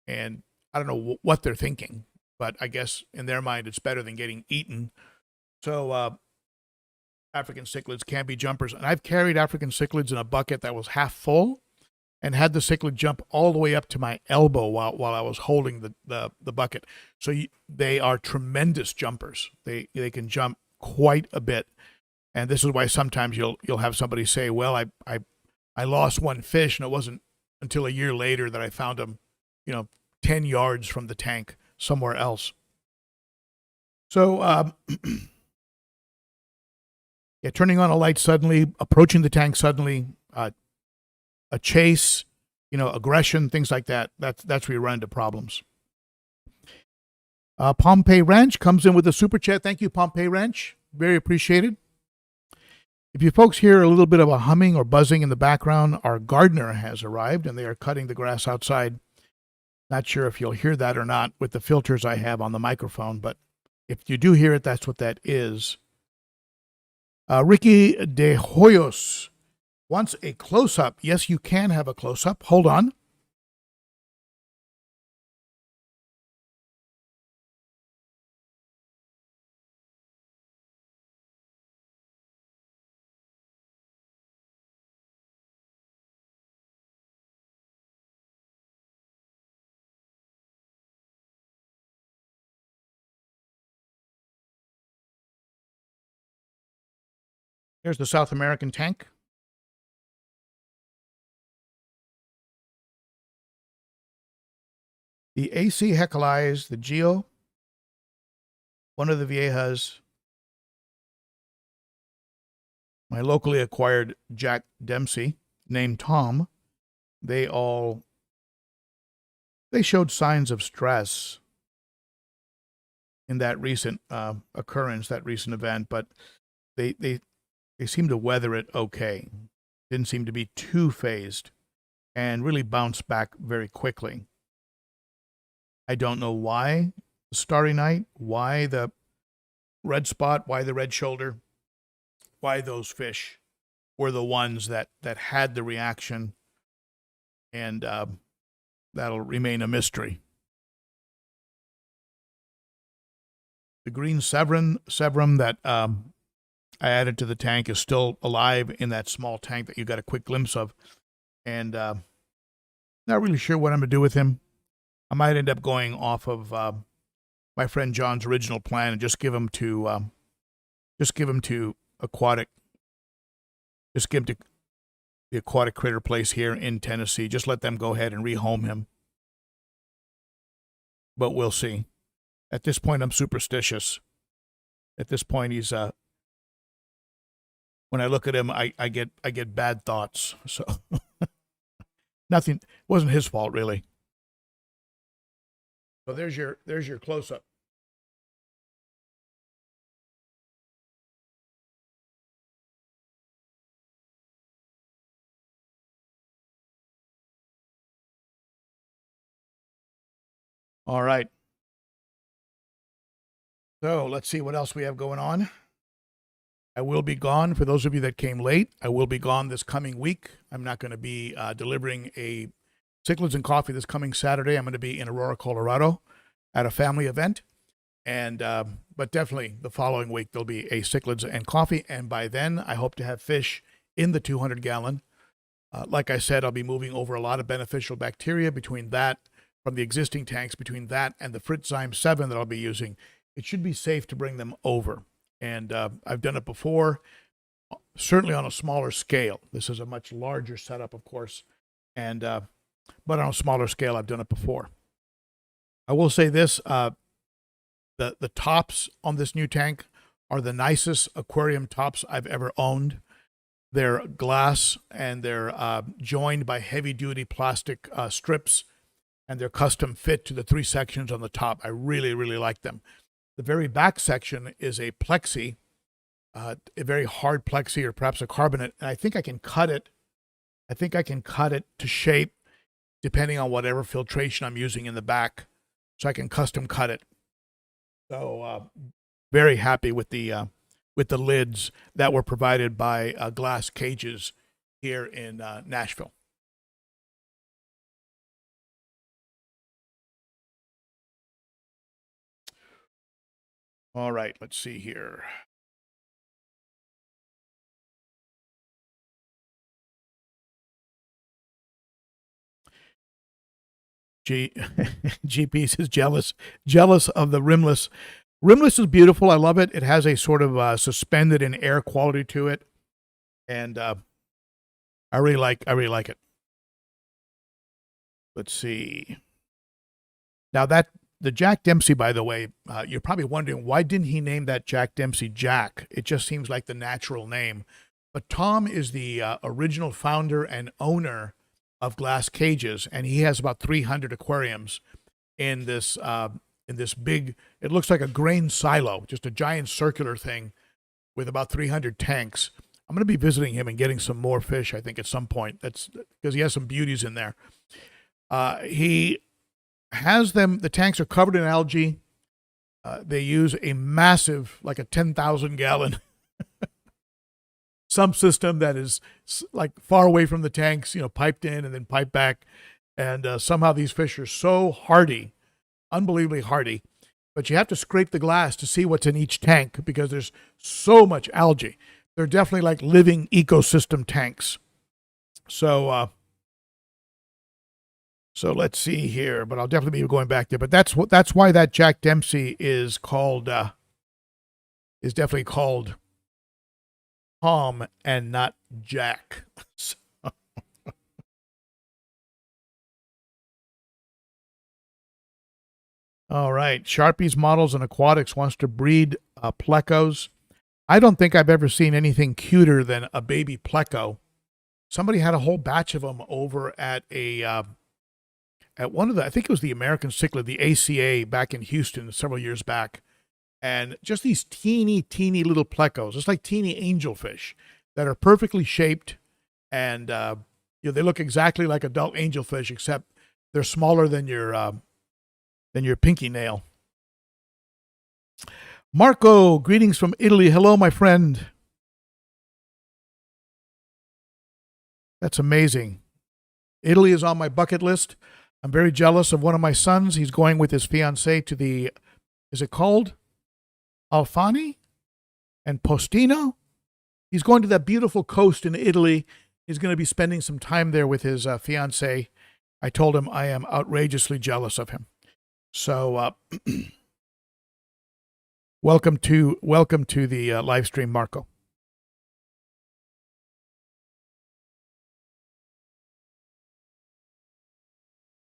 And I don't know what they're thinking, but I guess in their mind it's better than getting eaten. So African cichlids can be jumpers, and I've carried African cichlids in a bucket that was half full, and had the cichlid jump all the way up to my elbow while I was holding the bucket. So they are tremendous jumpers. They can jump quite a bit, and this is why sometimes you'll have somebody say, "Well, I lost one fish, and it wasn't until a year later that I found him, 10 yards from the tank somewhere else." So yeah, turning on a light suddenly, approaching the tank suddenly. A chase, aggression, things like that. That's where you run into problems. Pompeii Ranch comes in with a super chat. Thank you, Pompeii Ranch. Very appreciated. If you folks hear a little bit of a humming or buzzing in the background, our gardener has arrived and they are cutting the grass outside. Not sure if you'll hear that or not with the filters I have on the microphone, but if you do hear it, that's what that is. Ricky De Hoyos wants a close-up. Yes, you can have a close-up. Hold on. Here's the South American tank. The AC Hecalize, the Geo, one of the Viejas, my locally acquired Jack Dempsey, named Tom, they showed signs of stress in that recent occurrence, that recent event, but they seemed to weather it okay. Didn't seem to be too phased and really bounced back very quickly. I don't know why the Starry Night, why the red spot, why the red shoulder, why those fish were the ones that had the reaction, and that'll remain a mystery. The green Severum that I added to the tank is still alive in that small tank that you got a quick glimpse of, and not really sure what I'm going to do with him. I might end up going off of my friend John's original plan and just give him to aquatic. Just give him to the aquatic critter place here in Tennessee. Just let them go ahead and rehome him. But we'll see. At this point, I'm superstitious. At this point, he's when I look at him, I get bad thoughts. So nothing. It wasn't his fault, really. So there's your close up. All right. So let's see what else we have going on. I will be gone. For those of you that came late, I will be gone this coming week. I'm not going to be delivering a Cichlids and Coffee this coming Saturday. I'm going to be in Aurora, Colorado at a family event. And but definitely the following week there'll be a Cichlids and Coffee. And by then, I hope to have fish in the 200-gallon. Like I said, I'll be moving over a lot of beneficial bacteria between that, from the existing tanks, between that and the Fritzzyme 7 that I'll be using. It should be safe to bring them over. And I've done it before, certainly on a smaller scale. This is a much larger setup, of course. And but on a smaller scale, I've done it before. I will say this, the tops on this new tank are the nicest aquarium tops I've ever owned. They're glass and they're joined by heavy-duty plastic strips, and they're custom fit to the 3 sections on the top. I really, really like them. The very back section is a plexi, a very hard plexi or perhaps a carbonate, and I think I can cut it. I think I can cut it to shape depending on whatever filtration I'm using in the back, so I can custom cut it. So very happy with the lids that were provided by Glass Cages here in Nashville. All right, let's see here. GP is jealous of the rimless. Rimless is beautiful. I love it. It has a sort of suspended in air quality to it, and I really like it. Let's see. Now the Jack Dempsey, by the way, you're probably wondering why didn't he name that Jack Dempsey Jack? It just seems like the natural name. But Tom is the original founder and owner of Glass Cages, and he has about 300 aquariums in this big. It looks like a grain silo, just a giant circular thing with about 300 tanks. I'm going to be visiting him and getting some more fish, I think, at some point. That's because he has some beauties in there. He has them. The tanks are covered in algae. They use a massive, like a 10,000 gallon sump system that is like far away from the tanks, piped in and then piped back. And somehow these fish are so hardy, unbelievably hardy. But you have to scrape the glass to see what's in each tank because there's so much algae. They're definitely like living ecosystem tanks. So let's see here, but I'll definitely be going back there. But that's why that Jack Dempsey is definitely called Tom and not Jack. All right, Sharpie's Models and Aquatics wants to breed plecos. I don't think I've ever seen anything cuter than a baby pleco. Somebody had a whole batch of them over at one of the, I think it was the American Cichlid, the ACA back in Houston several years back. And just these teeny little plecos, just like teeny angelfish that are perfectly shaped. And, they look exactly like adult angelfish, except they're smaller than your pinky nail. Marco, greetings from Italy. Hello, my friend. That's amazing. Italy is on my bucket list. I'm very jealous of one of my sons. He's going with his fiancée to the, is it called Alfani and Postino? He's going to that beautiful coast in Italy. He's going to be spending some time there with his fiancée. I told him I am outrageously jealous of him. So welcome to the live stream, Marco.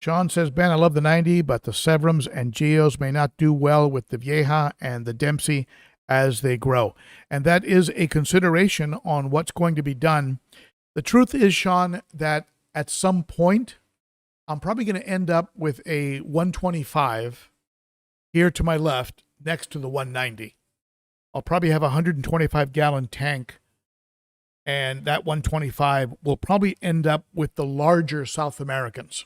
Sean says, Ben, I love the 90, but the Severums and Geos may not do well with the Vieja and the Dempsey as they grow. And that is a consideration on what's going to be done. The truth is, Sean, that at some point, I'm probably going to end up with a 125 here to my left next to the 190. I'll probably have a 125-gallon tank, and that 125 will probably end up with the larger South Americans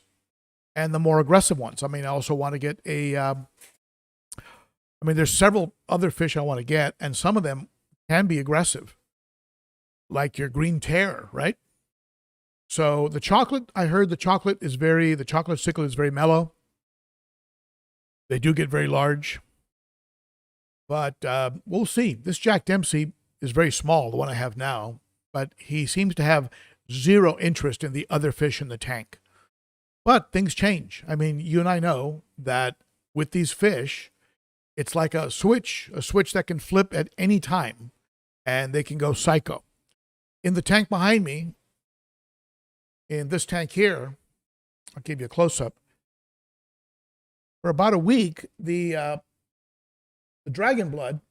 and the more aggressive ones. I mean, I also want to get there's several other fish I want to get, and some of them can be aggressive, like your green terror, right? So the chocolate, I heard the chocolate cichlid is very mellow. They do get very large, but we'll see. This Jack Dempsey is very small, the one I have now, but he seems to have zero interest in the other fish in the tank. But things change. I mean, you and I know that with these fish, it's like a switch that can flip at any time, and they can go psycho. In the tank behind me, in this tank here, I'll give you a close-up. For about a week, the dragon blood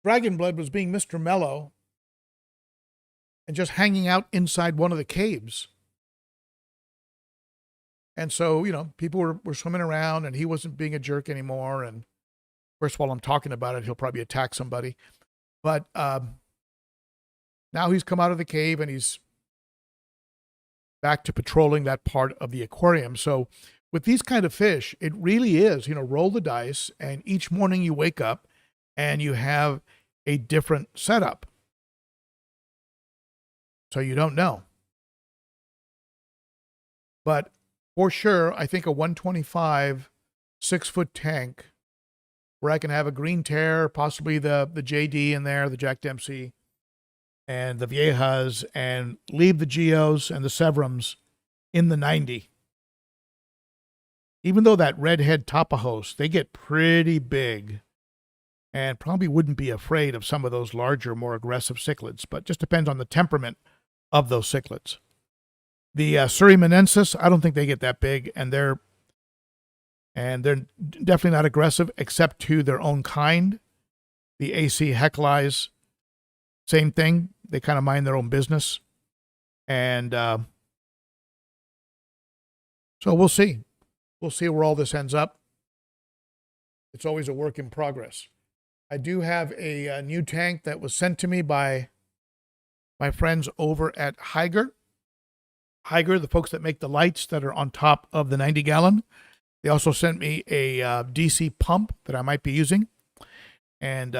Dragon Blood was being Mr. Mellow and just hanging out inside one of the caves. And so, people were swimming around and he wasn't being a jerk anymore. And of course, while I'm talking about it, he'll probably attack somebody. But now he's come out of the cave and he's back to patrolling that part of the aquarium. So with these kind of fish, it really is, roll the dice, and each morning you wake up and you have a different setup. So you don't know. But for sure, I think a 125 6-foot tank where I can have a green tear, possibly the JD in there, the Jack Dempsey, and the Viejas, and leave the Geos and the Severums in the 90. Even though that redhead Tapajos, they get pretty big and probably wouldn't be afraid of some of those larger, more aggressive cichlids, but just depends on the temperament of those cichlids. The Surimanensis, I don't think they get that big, and they're definitely not aggressive except to their own kind. The AC Heclies, same thing. They kind of mind their own business. And so we'll see. We'll see where all this ends up. It's always a work in progress. I do have a new tank that was sent to me by my friends over at Higer. Higer, the folks that make the lights that are on top of the 90-gallon. They also sent me a DC pump that I might be using. And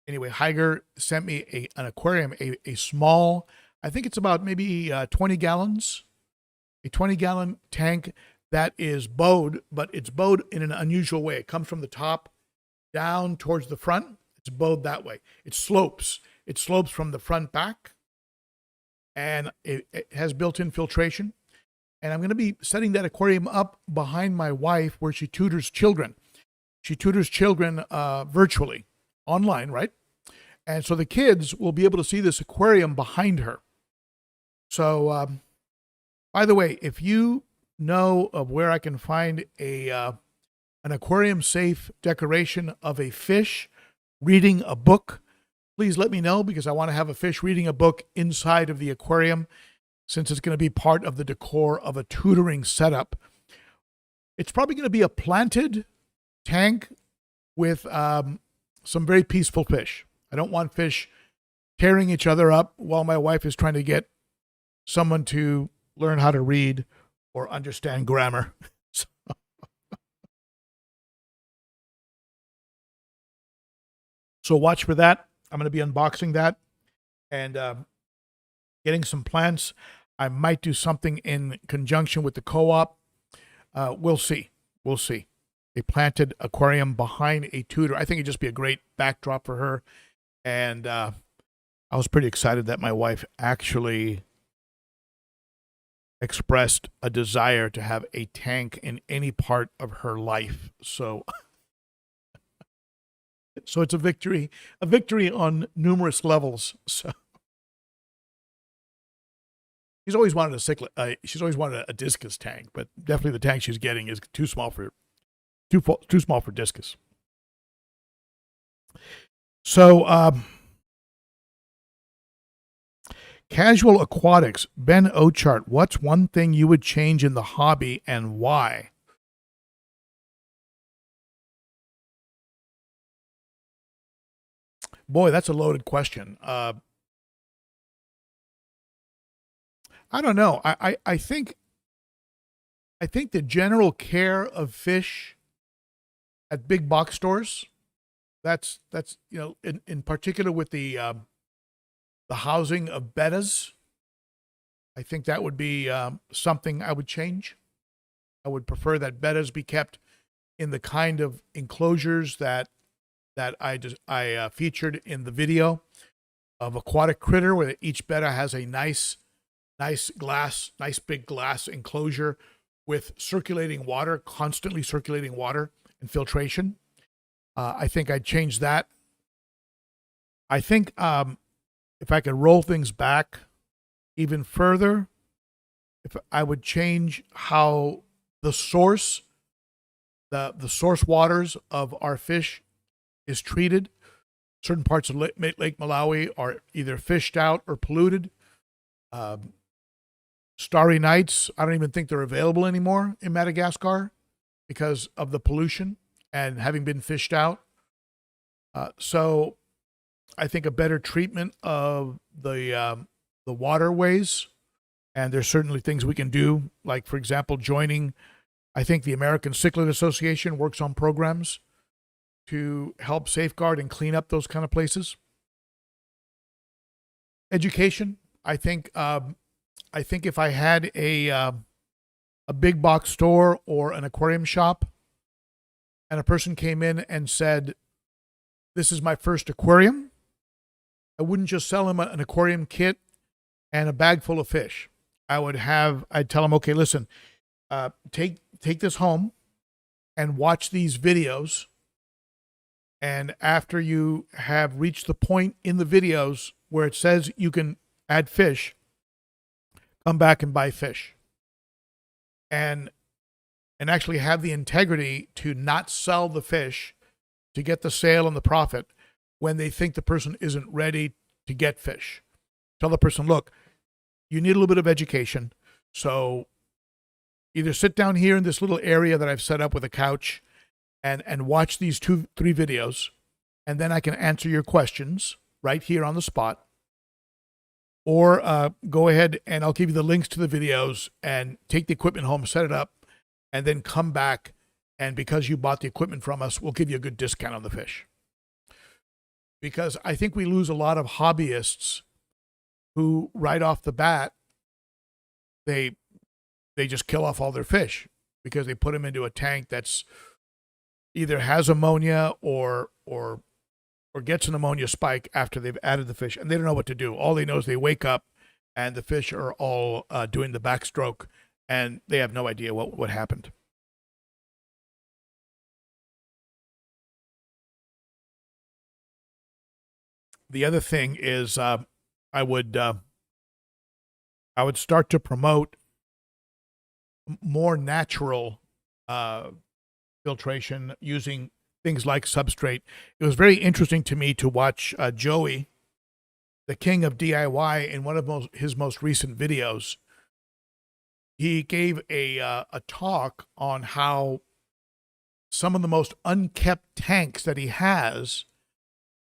anyway, Higer sent me an aquarium, a small, I think it's about maybe 20 gallons, a 20-gallon tank that is bowed, but it's bowed in an unusual way. It comes from the top down towards the front. It's bowed that way. It slopes. It slopes from the front back, and it has built-in filtration. And I'm going to be setting that aquarium up behind my wife where she tutors children. She tutors children virtually, online, right? And so the kids will be able to see this aquarium behind her. So, by the way, if you know of where I can find an aquarium-safe decoration of a fish reading a book, please let me know, because I want to have a fish reading a book inside of the aquarium, since it's going to be part of the decor of a tutoring setup. It's probably going to be a planted tank with some very peaceful fish. I don't want fish tearing each other up while my wife is trying to get someone to learn how to read or understand grammar. So watch for that. I'm going to be unboxing that and getting some plants. I might do something in conjunction with the co-op. We'll see. We'll see. A planted aquarium behind a tutor. I think it'd just be a great backdrop for her. And I was pretty excited that my wife actually expressed a desire to have a tank in any part of her life. So it's a victory on numerous levels. So she's always wanted a discus tank, but definitely the tank she's getting is too small for discus. So casual aquatics, Ben Ochart, what's one thing you would change in the hobby and why? Boy, that's a loaded question. I don't know. I think the general care of fish at big box stores, that's in particular with the housing of bettas, I think that would be something I would change. I would prefer that bettas be kept in the kind of enclosures that I featured in the video of Aquatic Critter, where each betta has a nice big glass enclosure with circulating water, constantly circulating water and filtration. I think I'd change that. I think if I could roll things back even further, if I would change how the source waters of our fish is treated. certain parts of Lake Malawi are either fished out or polluted. Starry nights, I don't even think they're available anymore in Madagascar because of the pollution and having been fished out. So I think a better treatment of the waterways, and there's certainly things we can do, like, for example, joining, I think the American Cichlid Association works on programs to help safeguard and clean up those kind of places. Education, I think if I had a big box store or an aquarium shop, and a person came in and said, "This is my first aquarium," I wouldn't just sell him an aquarium kit and a bag full of fish. I'd tell him, okay, listen, take this home and watch these videos. And after you have reached the point in the videos where it says you can add fish, come back and buy fish. And actually have the integrity to not sell the fish to get the sale and the profit when they think the person isn't ready to get fish. Tell the person, look, you need a little bit of education. So either sit down here in this little area that I've set up with a couch and watch these 2-3 videos, and then I can answer your questions right here on the spot. Or go ahead and I'll give you the links to the videos and take the equipment home, set it up, and then come back. And because you bought the equipment from us, we'll give you a good discount on the fish. Because I think we lose a lot of hobbyists who right off the bat, they just kill off all their fish because they put them into a tank that's either has ammonia or gets an ammonia spike after they've added the fish, and they don't know what to do. All they know is they wake up and the fish are all doing the backstroke, and they have no idea what happened. The other thing is I would start to promote more natural filtration using things like Substrate. It was very interesting to me to watch Joey, the king of DIY, in one of his most recent videos. He gave a talk on how some of the most unkept tanks that he has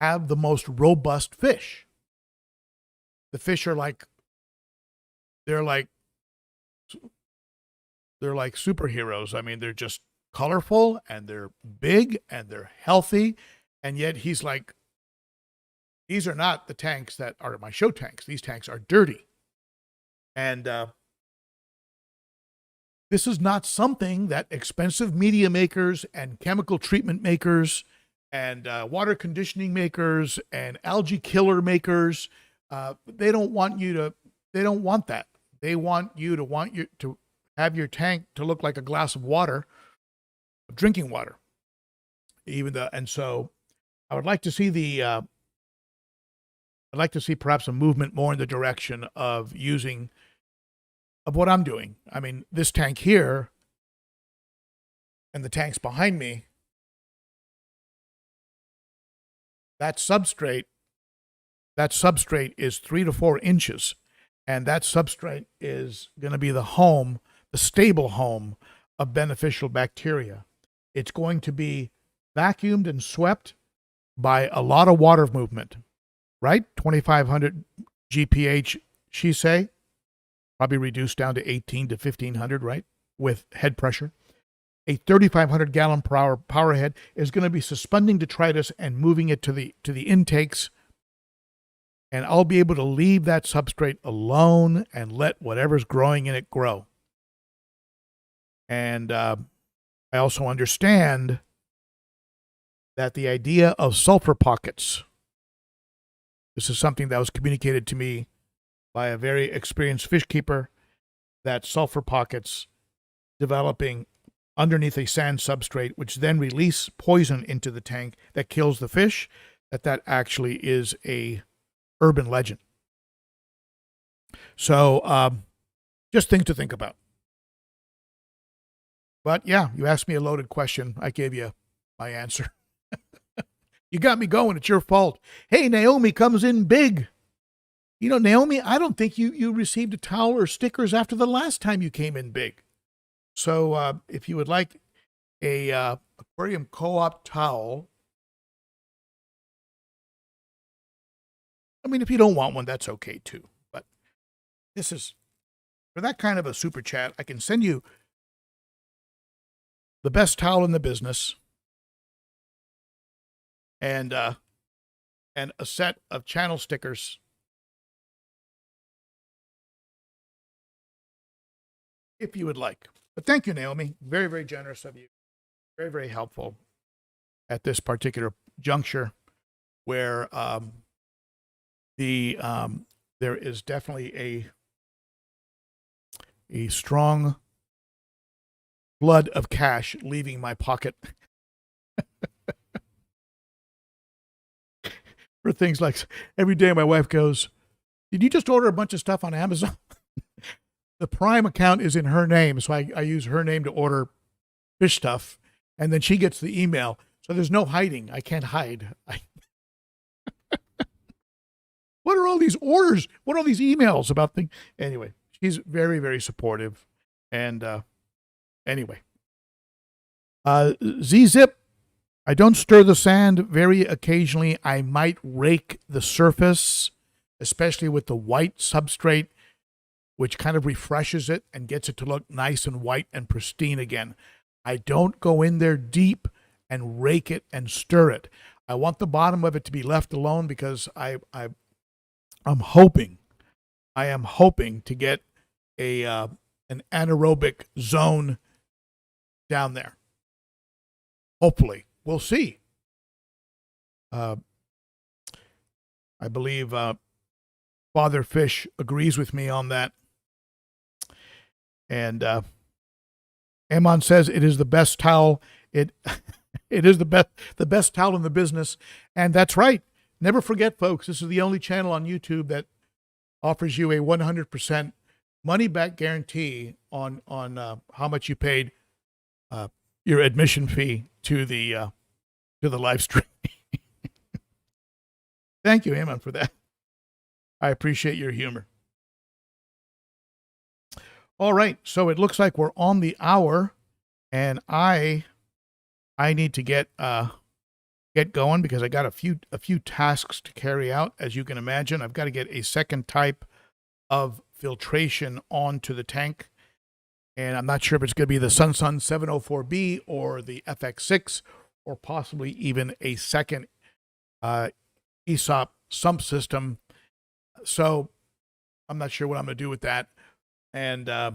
have the most robust fish. The fish are they're like superheroes. I mean, they're just colorful and they're big and they're healthy. And yet he's like, these are not the tanks that are my show tanks. These tanks are dirty. And this is not something that expensive media makers and chemical treatment makers and water conditioning makers and algae killer makers, they don't want that. They want you to have your tank to look like a glass of water, of drinking water. And so I would like to see I'd like to see perhaps a movement more in the direction of what I'm doing. I mean, this tank here and the tanks behind me, that substrate is 3 to 4 inches. And that substrate is going to be the stable home of beneficial bacteria. It's going to be vacuumed and swept by a lot of water movement, right? 2,500 GPH, she say, probably reduced down to 18 to 1,500, right? With head pressure. A 3,500 gallon per hour power head is going to be suspending detritus and moving it to the intakes. And I'll be able to leave that substrate alone and let whatever's growing in it grow. And I also understand that the idea of sulfur pockets, this is something that was communicated to me by a very experienced fish keeper, that sulfur pockets developing underneath a sand substrate, which then release poison into the tank that kills the fish, that actually is a urban legend. So just things to think about. But yeah, you asked me a loaded question. I gave you my answer. You got me going. It's your fault. Hey, Naomi comes in big. You know, Naomi, I don't think you received a towel or stickers after the last time you came in big. So if you would like a Aquarium Co-op towel, I mean, if you don't want one, that's okay too. But this is, for that kind of a super chat, I can send you the best towel in the business and a set of channel stickers. If you would like. But thank you, Naomi. Very, very generous of you. Very, very helpful at this particular juncture where there is definitely a strong flood of cash leaving my pocket for things like every day my wife goes, "Did you just order a bunch of stuff on Amazon?" The Prime account is in her name, so I use her name to order fish stuff, and then she gets the email. So there's no hiding. I can't hide. What are all these orders? What are all these emails about things? Anyway, she's very, very supportive. And anyway, Z-Zip, I don't stir the sand very occasionally. I might rake the surface, especially with the white substrate, which kind of refreshes it and gets it to look nice and white and pristine again. I don't go in there deep and rake it and stir it. I want the bottom of it to be left alone because I'm hoping to get an anaerobic zone down there. Hopefully, we'll see. I believe Father Fish agrees with me on that. And Amon says it is the best towel. It is the best towel in the business, and that's right. Never forget, folks. This is the only channel on YouTube that offers you a 100% money back guarantee on how much you paid your admission fee to the live stream. Thank you, Amon, for that. I appreciate your humor. All right, so it looks like we're on the hour, and I need to get going because I got a few tasks to carry out. As you can imagine, I've got to get a second type of filtration onto the tank, and I'm not sure if it's going to be the Sun 704B or the FX6 or possibly even a second ESOP sump system. So I'm not sure what I'm going to do with that. And I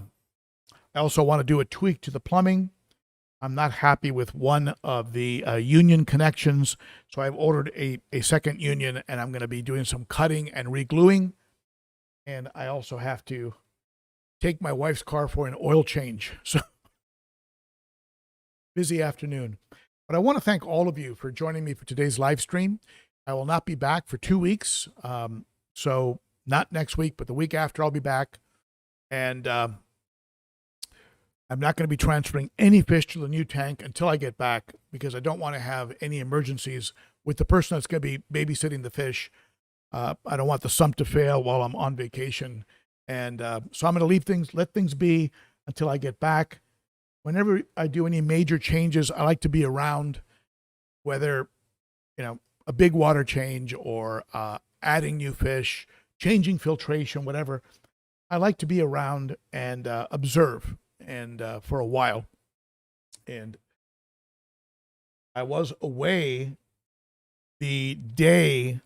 also want to do a tweak to the plumbing. I'm not happy with one of the union connections, so I've ordered a second union, and I'm going to be doing some cutting and re-gluing. And I also have to take my wife's car for an oil change. So busy afternoon. But I want to thank all of you for joining me for today's live stream. I will not be back for 2 weeks. So not next week, but the week after I'll be back. And I'm not going to be transferring any fish to the new tank until I get back because I don't want to have any emergencies with the person that's going to be babysitting the fish. I don't want the sump to fail while I'm on vacation. And so I'm going to let things be until I get back. Whenever I do any major changes, I like to be around, whether, a big water change or adding new fish, changing filtration, whatever. I like to be around and observe and for a while. And I was away the day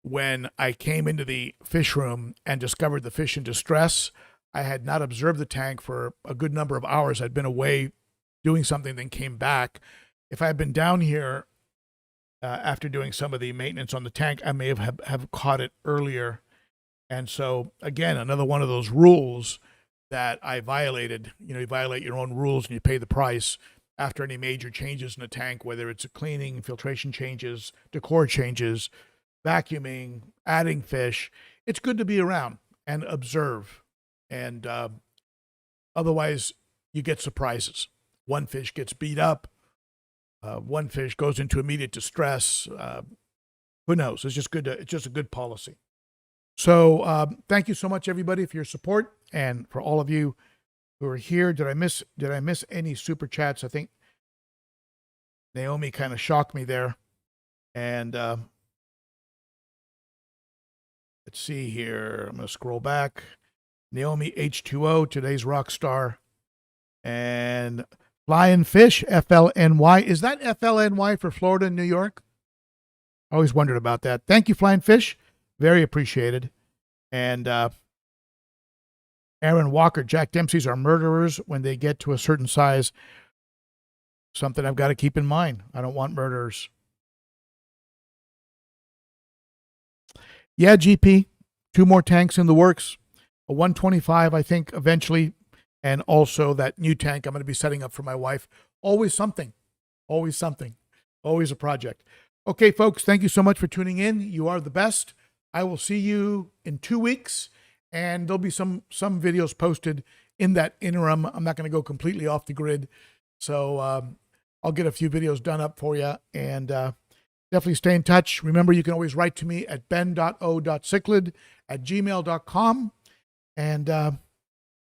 when I came into the fish room and discovered the fish in distress. I had not observed the tank for a good number of hours. I'd been away doing something, then came back. If I had been down here after doing some of the maintenance on the tank, I may have caught it earlier. And so, again, another one of those rules that I violated. You violate your own rules and you pay the price after any major changes in the tank, whether it's a cleaning, filtration changes, decor changes, vacuuming, adding fish. It's good to be around and observe. And otherwise, you get surprises. One fish gets beat up. one fish goes into immediate distress. Who knows? It's just good. It's just a good policy. So thank you so much, everybody, for your support, and for all of you who are here. Did I miss any super chats? I think Naomi kind of shocked me there. And let's see here. I'm going to scroll back. Naomi H2O, today's rock star. And Flying Fish, FLNY. Is that FLNY for Florida and New York? I always wondered about that. Thank you, Flying Fish. Very appreciated. And Aaron Walker, Jack Dempsey's are murderers when they get to a certain size. Something I've got to keep in mind. I don't want murderers. Yeah, GP. 2 more tanks in the works. A 125, I think, eventually. And also that new tank I'm going to be setting up for my wife. Always something. Always something. Always a project. Okay, folks, thank you so much for tuning in. You are the best. I will see you in 2 weeks, and there'll be some videos posted in that interim. I'm not going to go completely off the grid, so I'll get a few videos done up for you, and definitely stay in touch. Remember, you can always write to me at ben.o.cichlid@gmail.com, and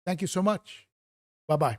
thank you so much. Bye-bye.